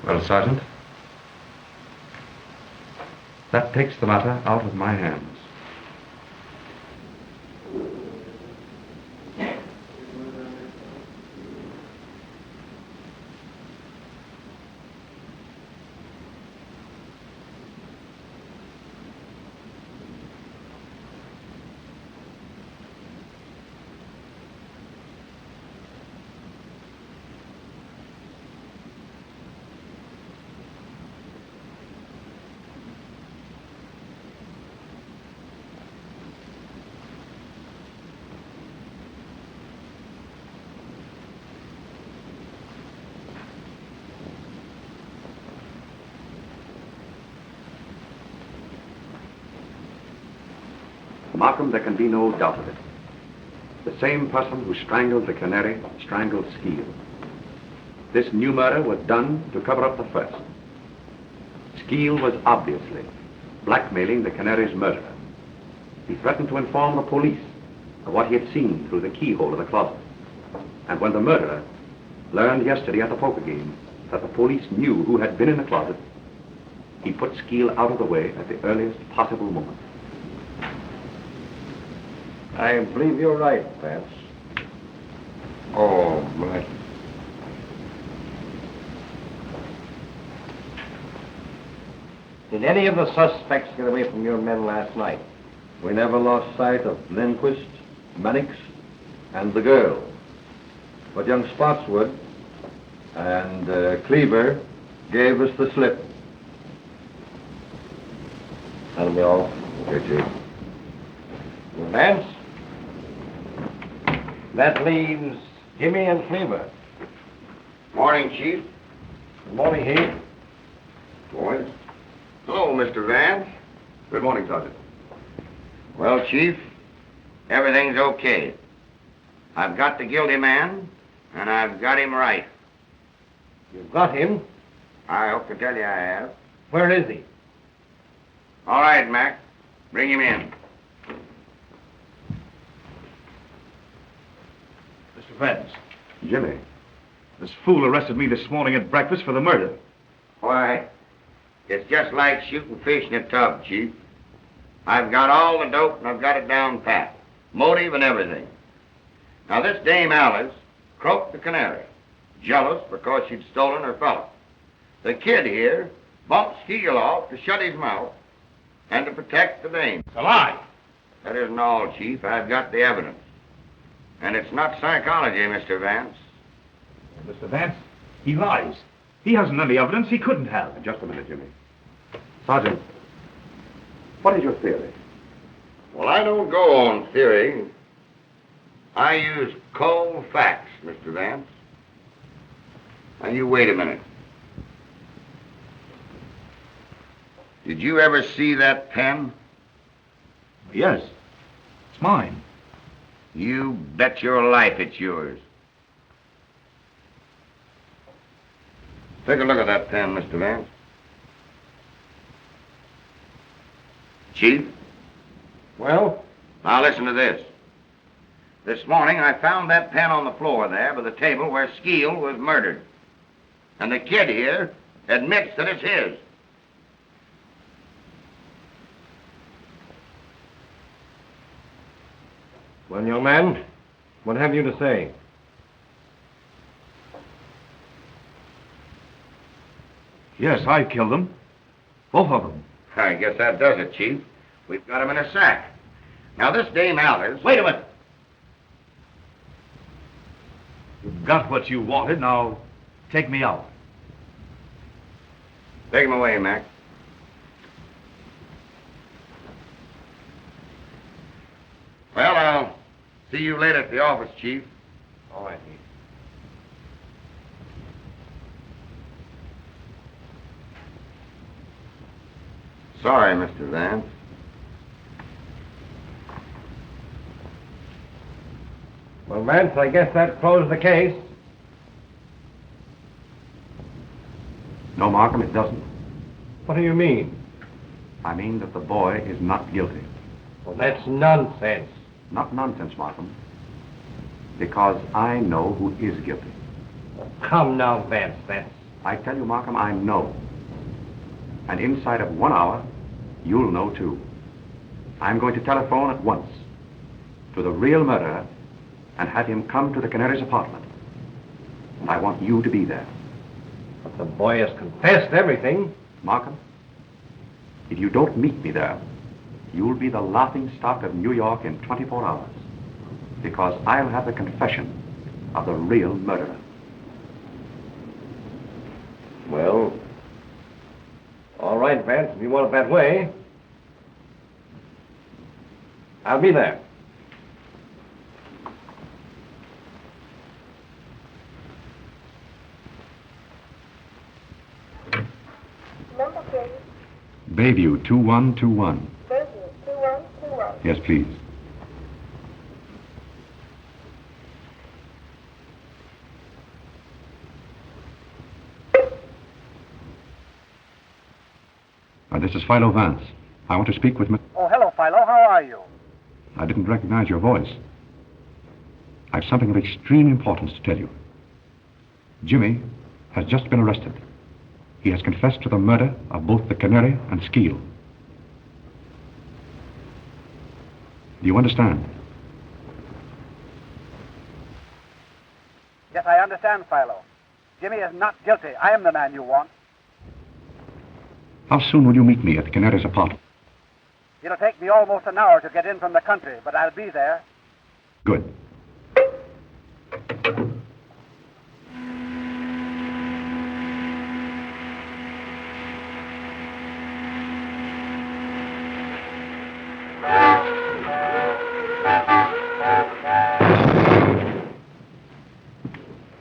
Well, Sergeant, that takes the matter out of my hands. Markham, there can be no doubt of it. The same person who strangled the canary strangled Skeel. This new murder was done to cover up the first. Skeel was obviously blackmailing the canary's murderer. He threatened to inform the police of what he had seen through the keyhole of the closet. And when the murderer learned yesterday at the poker game that the police knew who had been in the closet, he put Skeel out of the way at the earliest possible moment. I believe you're right, Vance. Oh, my. Did any of the suspects get away from your men last night? We never lost sight of Lindquist, Mannix, and the girl. But young Spotswood and Cleaver gave us the slip. That'll be all. Okay, Chief. Vance? That leaves Jimmy and Cleaver. Morning, Chief. Good morning, Heath. Boys. Hello, Mr. Vance. Good morning, Sergeant. Well, Chief, everything's okay. I've got the guilty man, and I've got him right. You've got him? I hope to tell you I have. Where is he? All right, Mac. Bring him in. Mr. Vance, Jimmy. this fool arrested me this morning at breakfast for the murder. Why, it's just like shooting fish in a tub, Chief. I've got all the dope, and I've got it down pat. Motive and everything. Now, this Dame Alice croaked the canary, jealous because she'd stolen her fellow. The kid here bumped Skeel off to shut his mouth and to protect the dame. It's a lie. That isn't all, Chief. I've got the evidence. And it's not psychology, Mr. Vance. Mr. Vance, he lies. He hasn't any evidence he couldn't have. Just a minute, Jimmy. Sergeant, what is your theory? Well, I don't go on theory. I use cold facts, Mr. Vance. Now, you wait a minute. Did you ever see that pen? Yes. It's mine. You bet your life it's yours. Take a look at that pen, Mr. Vance. Chief? Well? Now listen to this. This morning I found that pen on the floor there by the table where Skeel was murdered. And the kid here admits that it's his. Well, young man, what have you to say? Yes, I killed them. Both of them. I guess that does it, Chief. We've got him in a sack. Now, this Dame Alice... Wait a minute. You've got what you wanted. Now, take me out. Take him away, Mac. Well, I'll see you later at the office, Chief. All right, Heath. Sorry, Mr. Vance. Well, Vance, I guess that closed the case. No, Markham, it doesn't. What do you mean? I mean that the boy is not guilty. Well, that's nonsense. Not nonsense, Markham. Because I know who is guilty. Come now, Vance, I tell you, Markham, I know. And inside of 1 hour, you'll know too. I'm going to telephone at once to the real murderer and have him come to the Canary's apartment. And I want you to be there. But the boy has confessed everything. Markham, if you don't meet me there, you'll be the laughing stock of New York in 24 hours. Because I'll have the confession of the real murderer. Well, all right, Vance, if you want it that way. I'll be there. Number please. Bayview 2121. Bayview 2121. Yes, please. This is Philo Vance. I want to speak with Oh, hello, Philo. How are you? I didn't recognize your voice. I've something of extreme importance to tell you. Jimmy has just been arrested. He has confessed to the murder of both the Canary and Skeel. Do you understand? Yes, I understand, Philo. Jimmy is not guilty. I am the man you want. How soon will you meet me at the Canary's apartment? It'll take me almost an hour to get in from the country, but I'll be there. Good.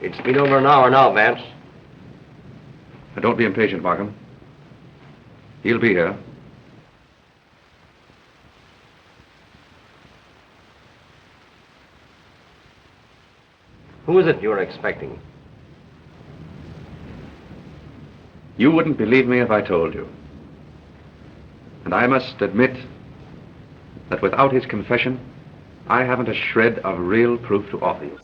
It's been over an hour now, Vance. Now, don't be impatient, Markham. He'll be here. Who is it you're expecting? You wouldn't believe me if I told you. And I must admit that without his confession, I haven't a shred of real proof to offer you.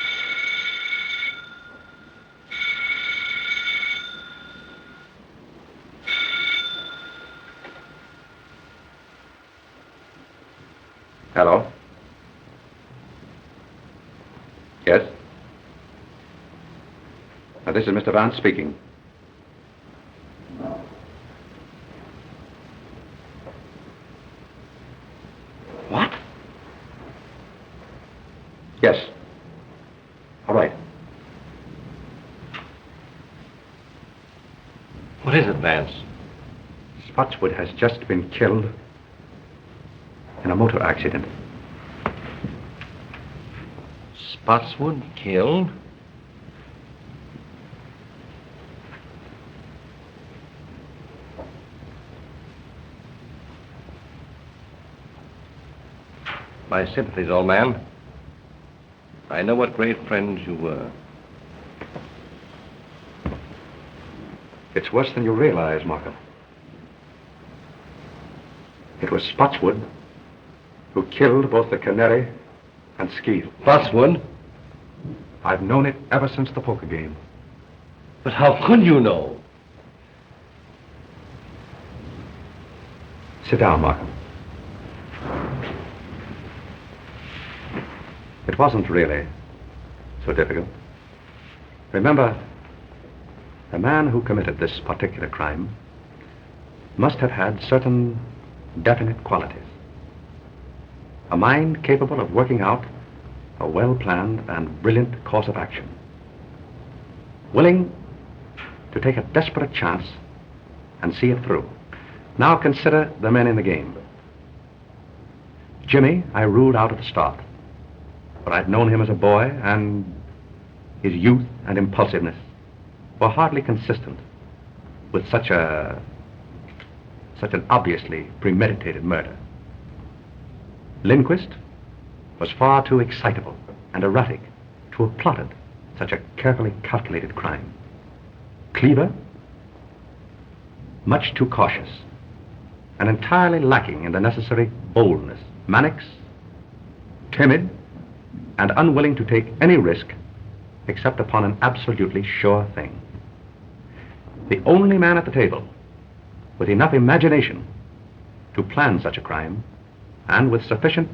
Hello? Yes? This is Mr. Vance speaking. What? Yes. All right. What is it, Vance? Spotswood has just been killed in a motor accident. Spotswood killed? My sympathies, old man. I know what great friends you were. It's worse than you realize, Markham. It was Spotswood who killed both the Canary and Skeel. Spotswood? I've known it ever since the poker game. But how could you know? Sit down, Markham. It wasn't really so difficult. Remember, the man who committed this particular crime must have had certain definite qualities. A mind capable of working out a well-planned and brilliant course of action. Willing to take a desperate chance and see it through. Now consider the men in the game. Jimmy, I ruled out at the start. But I'd known him as a boy, and his youth and impulsiveness were hardly consistent with such an obviously premeditated murder. Lindquist was far too excitable and erratic to have plotted such a carefully calculated crime. Cleaver, much too cautious, and entirely lacking in the necessary boldness. Mannix, timid, and unwilling to take any risk except upon an absolutely sure thing. The only man at the table with enough imagination to plan such a crime, and with sufficient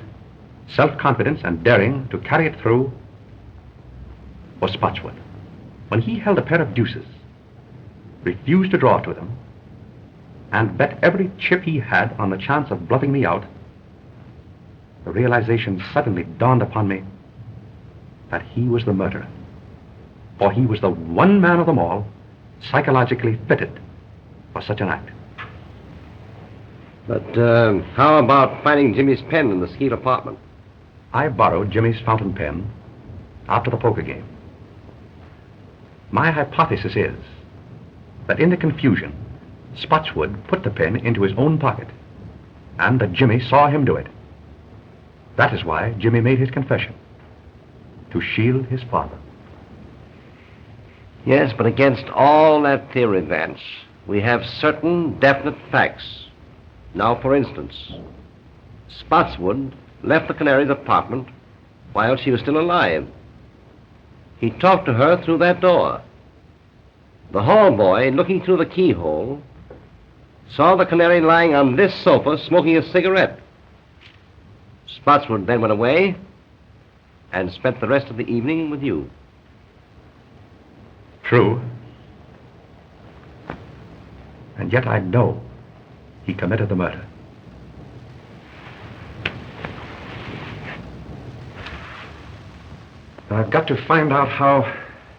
self-confidence and daring to carry it through, was Spotswood. When he held a pair of deuces, refused to draw to them, and bet every chip he had on the chance of bluffing me out, the realization suddenly dawned upon me that he was the murderer. For he was the one man of them all psychologically fitted for such an act. But how about finding Jimmy's pen in the Skeel apartment? I borrowed Jimmy's fountain pen after the poker game. My hypothesis is that in the confusion, Spotswood put the pen into his own pocket, and that Jimmy saw him do it. That is why Jimmy made his confession, to shield his father. Yes, but against all that theory, Vance, we have certain definite facts. Now, for instance, Spotswood left the Canary's apartment while she was still alive. He talked to her through that door. The hall boy, looking through the keyhole, saw the Canary lying on this sofa smoking a cigarette. Spotswood then went away and spent the rest of the evening with you. True. And yet I know he committed the murder. I've got to find out how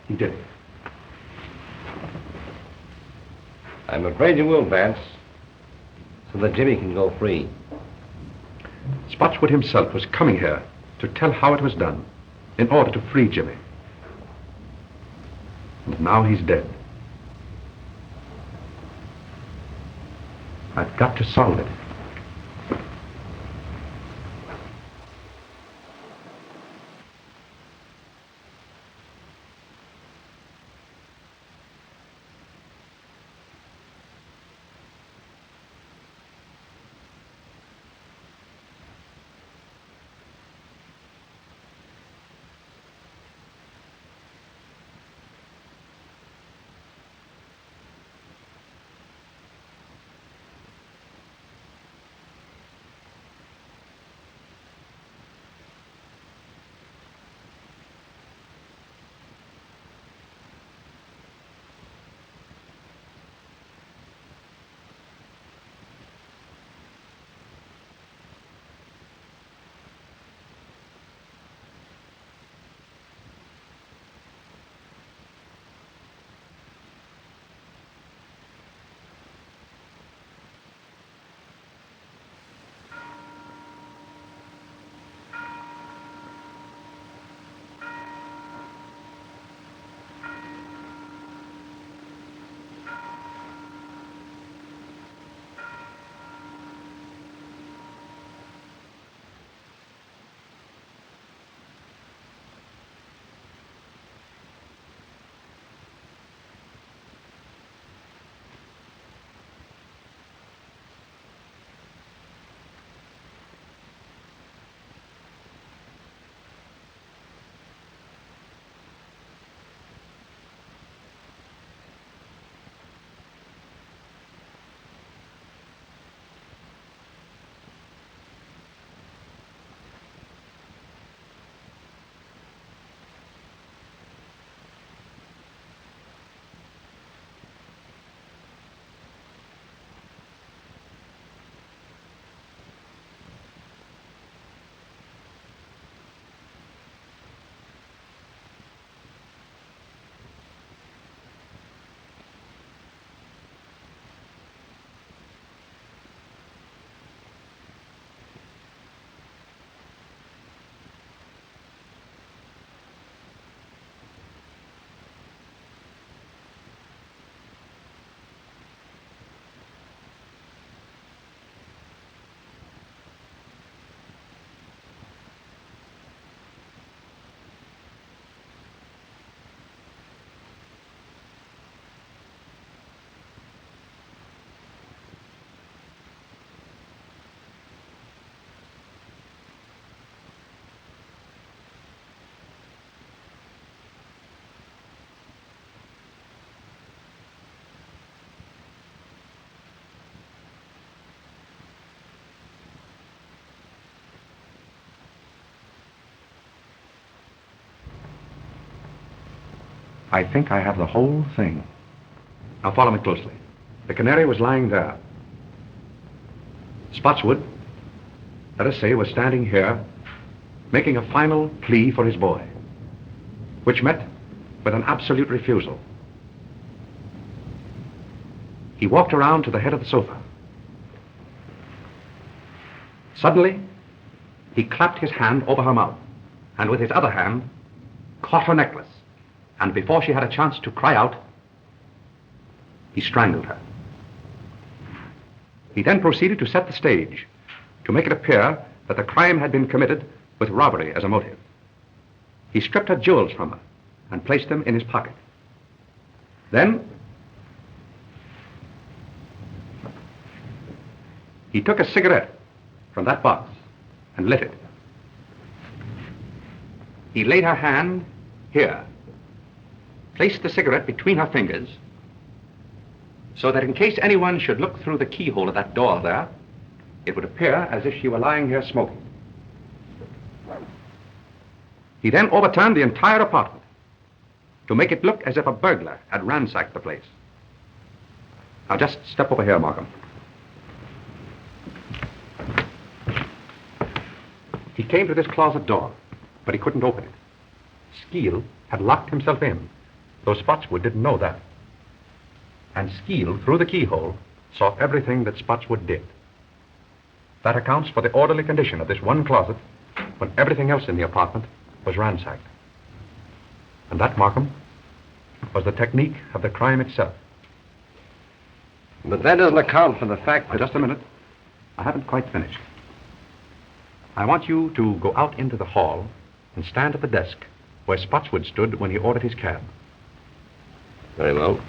he did it. I'm afraid you will, Vance, so that Jimmy can go free. Spotswood himself was coming here to tell how it was done in order to free Jimmy. And now he's dead. I've got to solve it. I think I have the whole thing. Now follow me closely. The canary was lying there. Spotswood, let us say, was standing here, making a final plea for his boy, which met with an absolute refusal. He walked around to the head of the sofa. Suddenly, he clapped his hand over her mouth, and with his other hand, caught her necklace, and before she had a chance to cry out, he strangled her. He then proceeded to set the stage, to make it appear that the crime had been committed with robbery as a motive. He stripped her jewels from her and placed them in his pocket. Then, he took a cigarette from that box and lit it. He laid her hand here, placed the cigarette between her fingers, so that in case anyone should look through the keyhole of that door there, it would appear as if she were lying here smoking. He then overturned the entire apartment to make it look as if a burglar had ransacked the place. Now just step over here, Markham. He came to this closet door, but he couldn't open it. Skeel had locked himself in, though Spotswood didn't know that. And Skeel, through the keyhole, saw everything that Spotswood did. That accounts for the orderly condition of this one closet when everything else in the apartment was ransacked. And that, Markham, was the technique of the crime itself. But that doesn't account for the fact that... Just a minute. I haven't quite finished. I want you to go out into the hall and stand at the desk where Spotswood stood when he ordered his cab. Very well.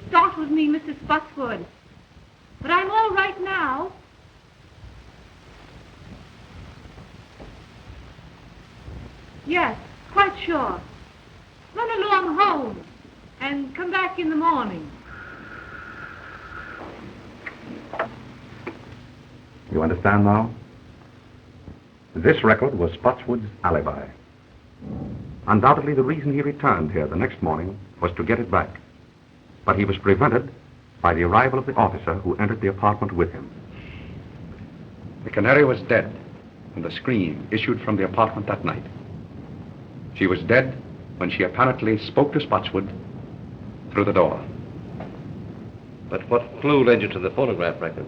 Startled me, Mrs. Spotswood. But I'm all right now. Yes, quite sure. Run along home and come back in the morning. You understand now? This record was Spotswood's alibi. Undoubtedly, the reason he returned here the next morning was to get it back. But he was prevented by the arrival of the officer who entered the apartment with him. The canary was dead when the scream issued from the apartment that night. She was dead when she apparently spoke to Spotswood through the door. But what clue led you to the phonograph record?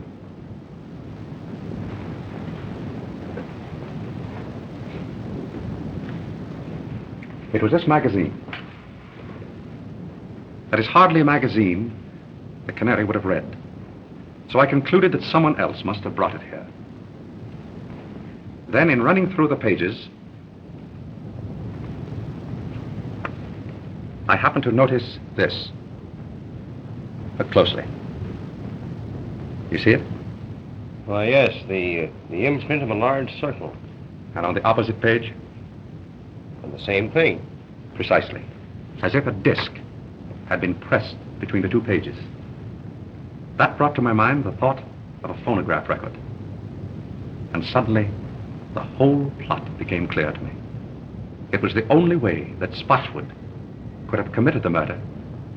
It was this magazine. That is hardly a magazine the canary would have read. So I concluded that someone else must have brought it here. Then, in running through the pages, I happened to notice this. Look closely. You see it? Why, yes, the imprint of a large circle. And on the opposite page? And the same thing. Precisely. As if a disc had been pressed between the two pages. That brought to my mind the thought of a phonograph record. And suddenly, the whole plot became clear to me. It was the only way that Spotswood could have committed the murder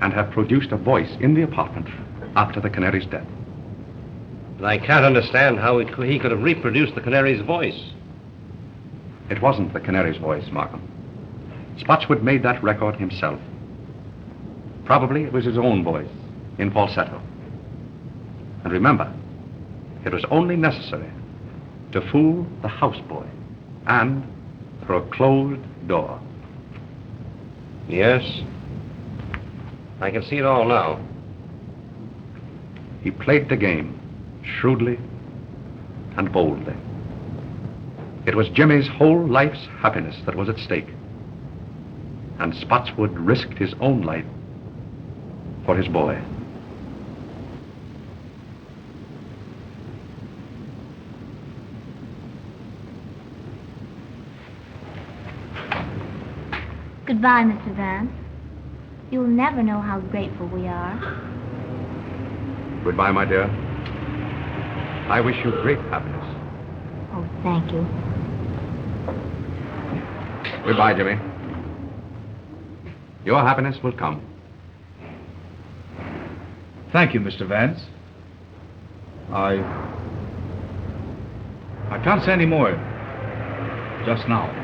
and have produced a voice in the apartment after the canary's death. But I can't understand how he could have reproduced the canary's voice. It wasn't the canary's voice, Markham. Spotswood made that record himself. Probably it was his own voice, in falsetto. And remember, it was only necessary to fool the houseboy and through a closed door. Yes. I can see it all now. He played the game shrewdly and boldly. It was Jimmy's whole life's happiness that was at stake. And Spotswood risked his own life for his boy. Goodbye, Mr. Vance. You'll never know how grateful we are. Goodbye, my dear. I wish you great happiness. Oh, thank you. Goodbye, Jimmy. Your happiness will come. Thank you, Mr. Vance. I can't say any more just now.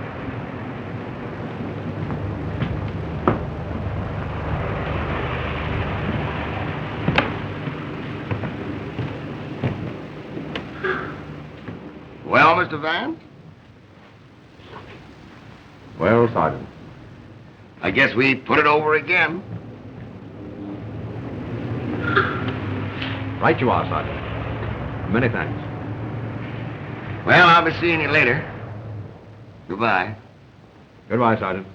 Well, Mr. Vance? Well, Sergeant. I guess we put it over again. Right you are, Sergeant. Many thanks. Well, I'll be seeing you later. Goodbye. Goodbye, Sergeant.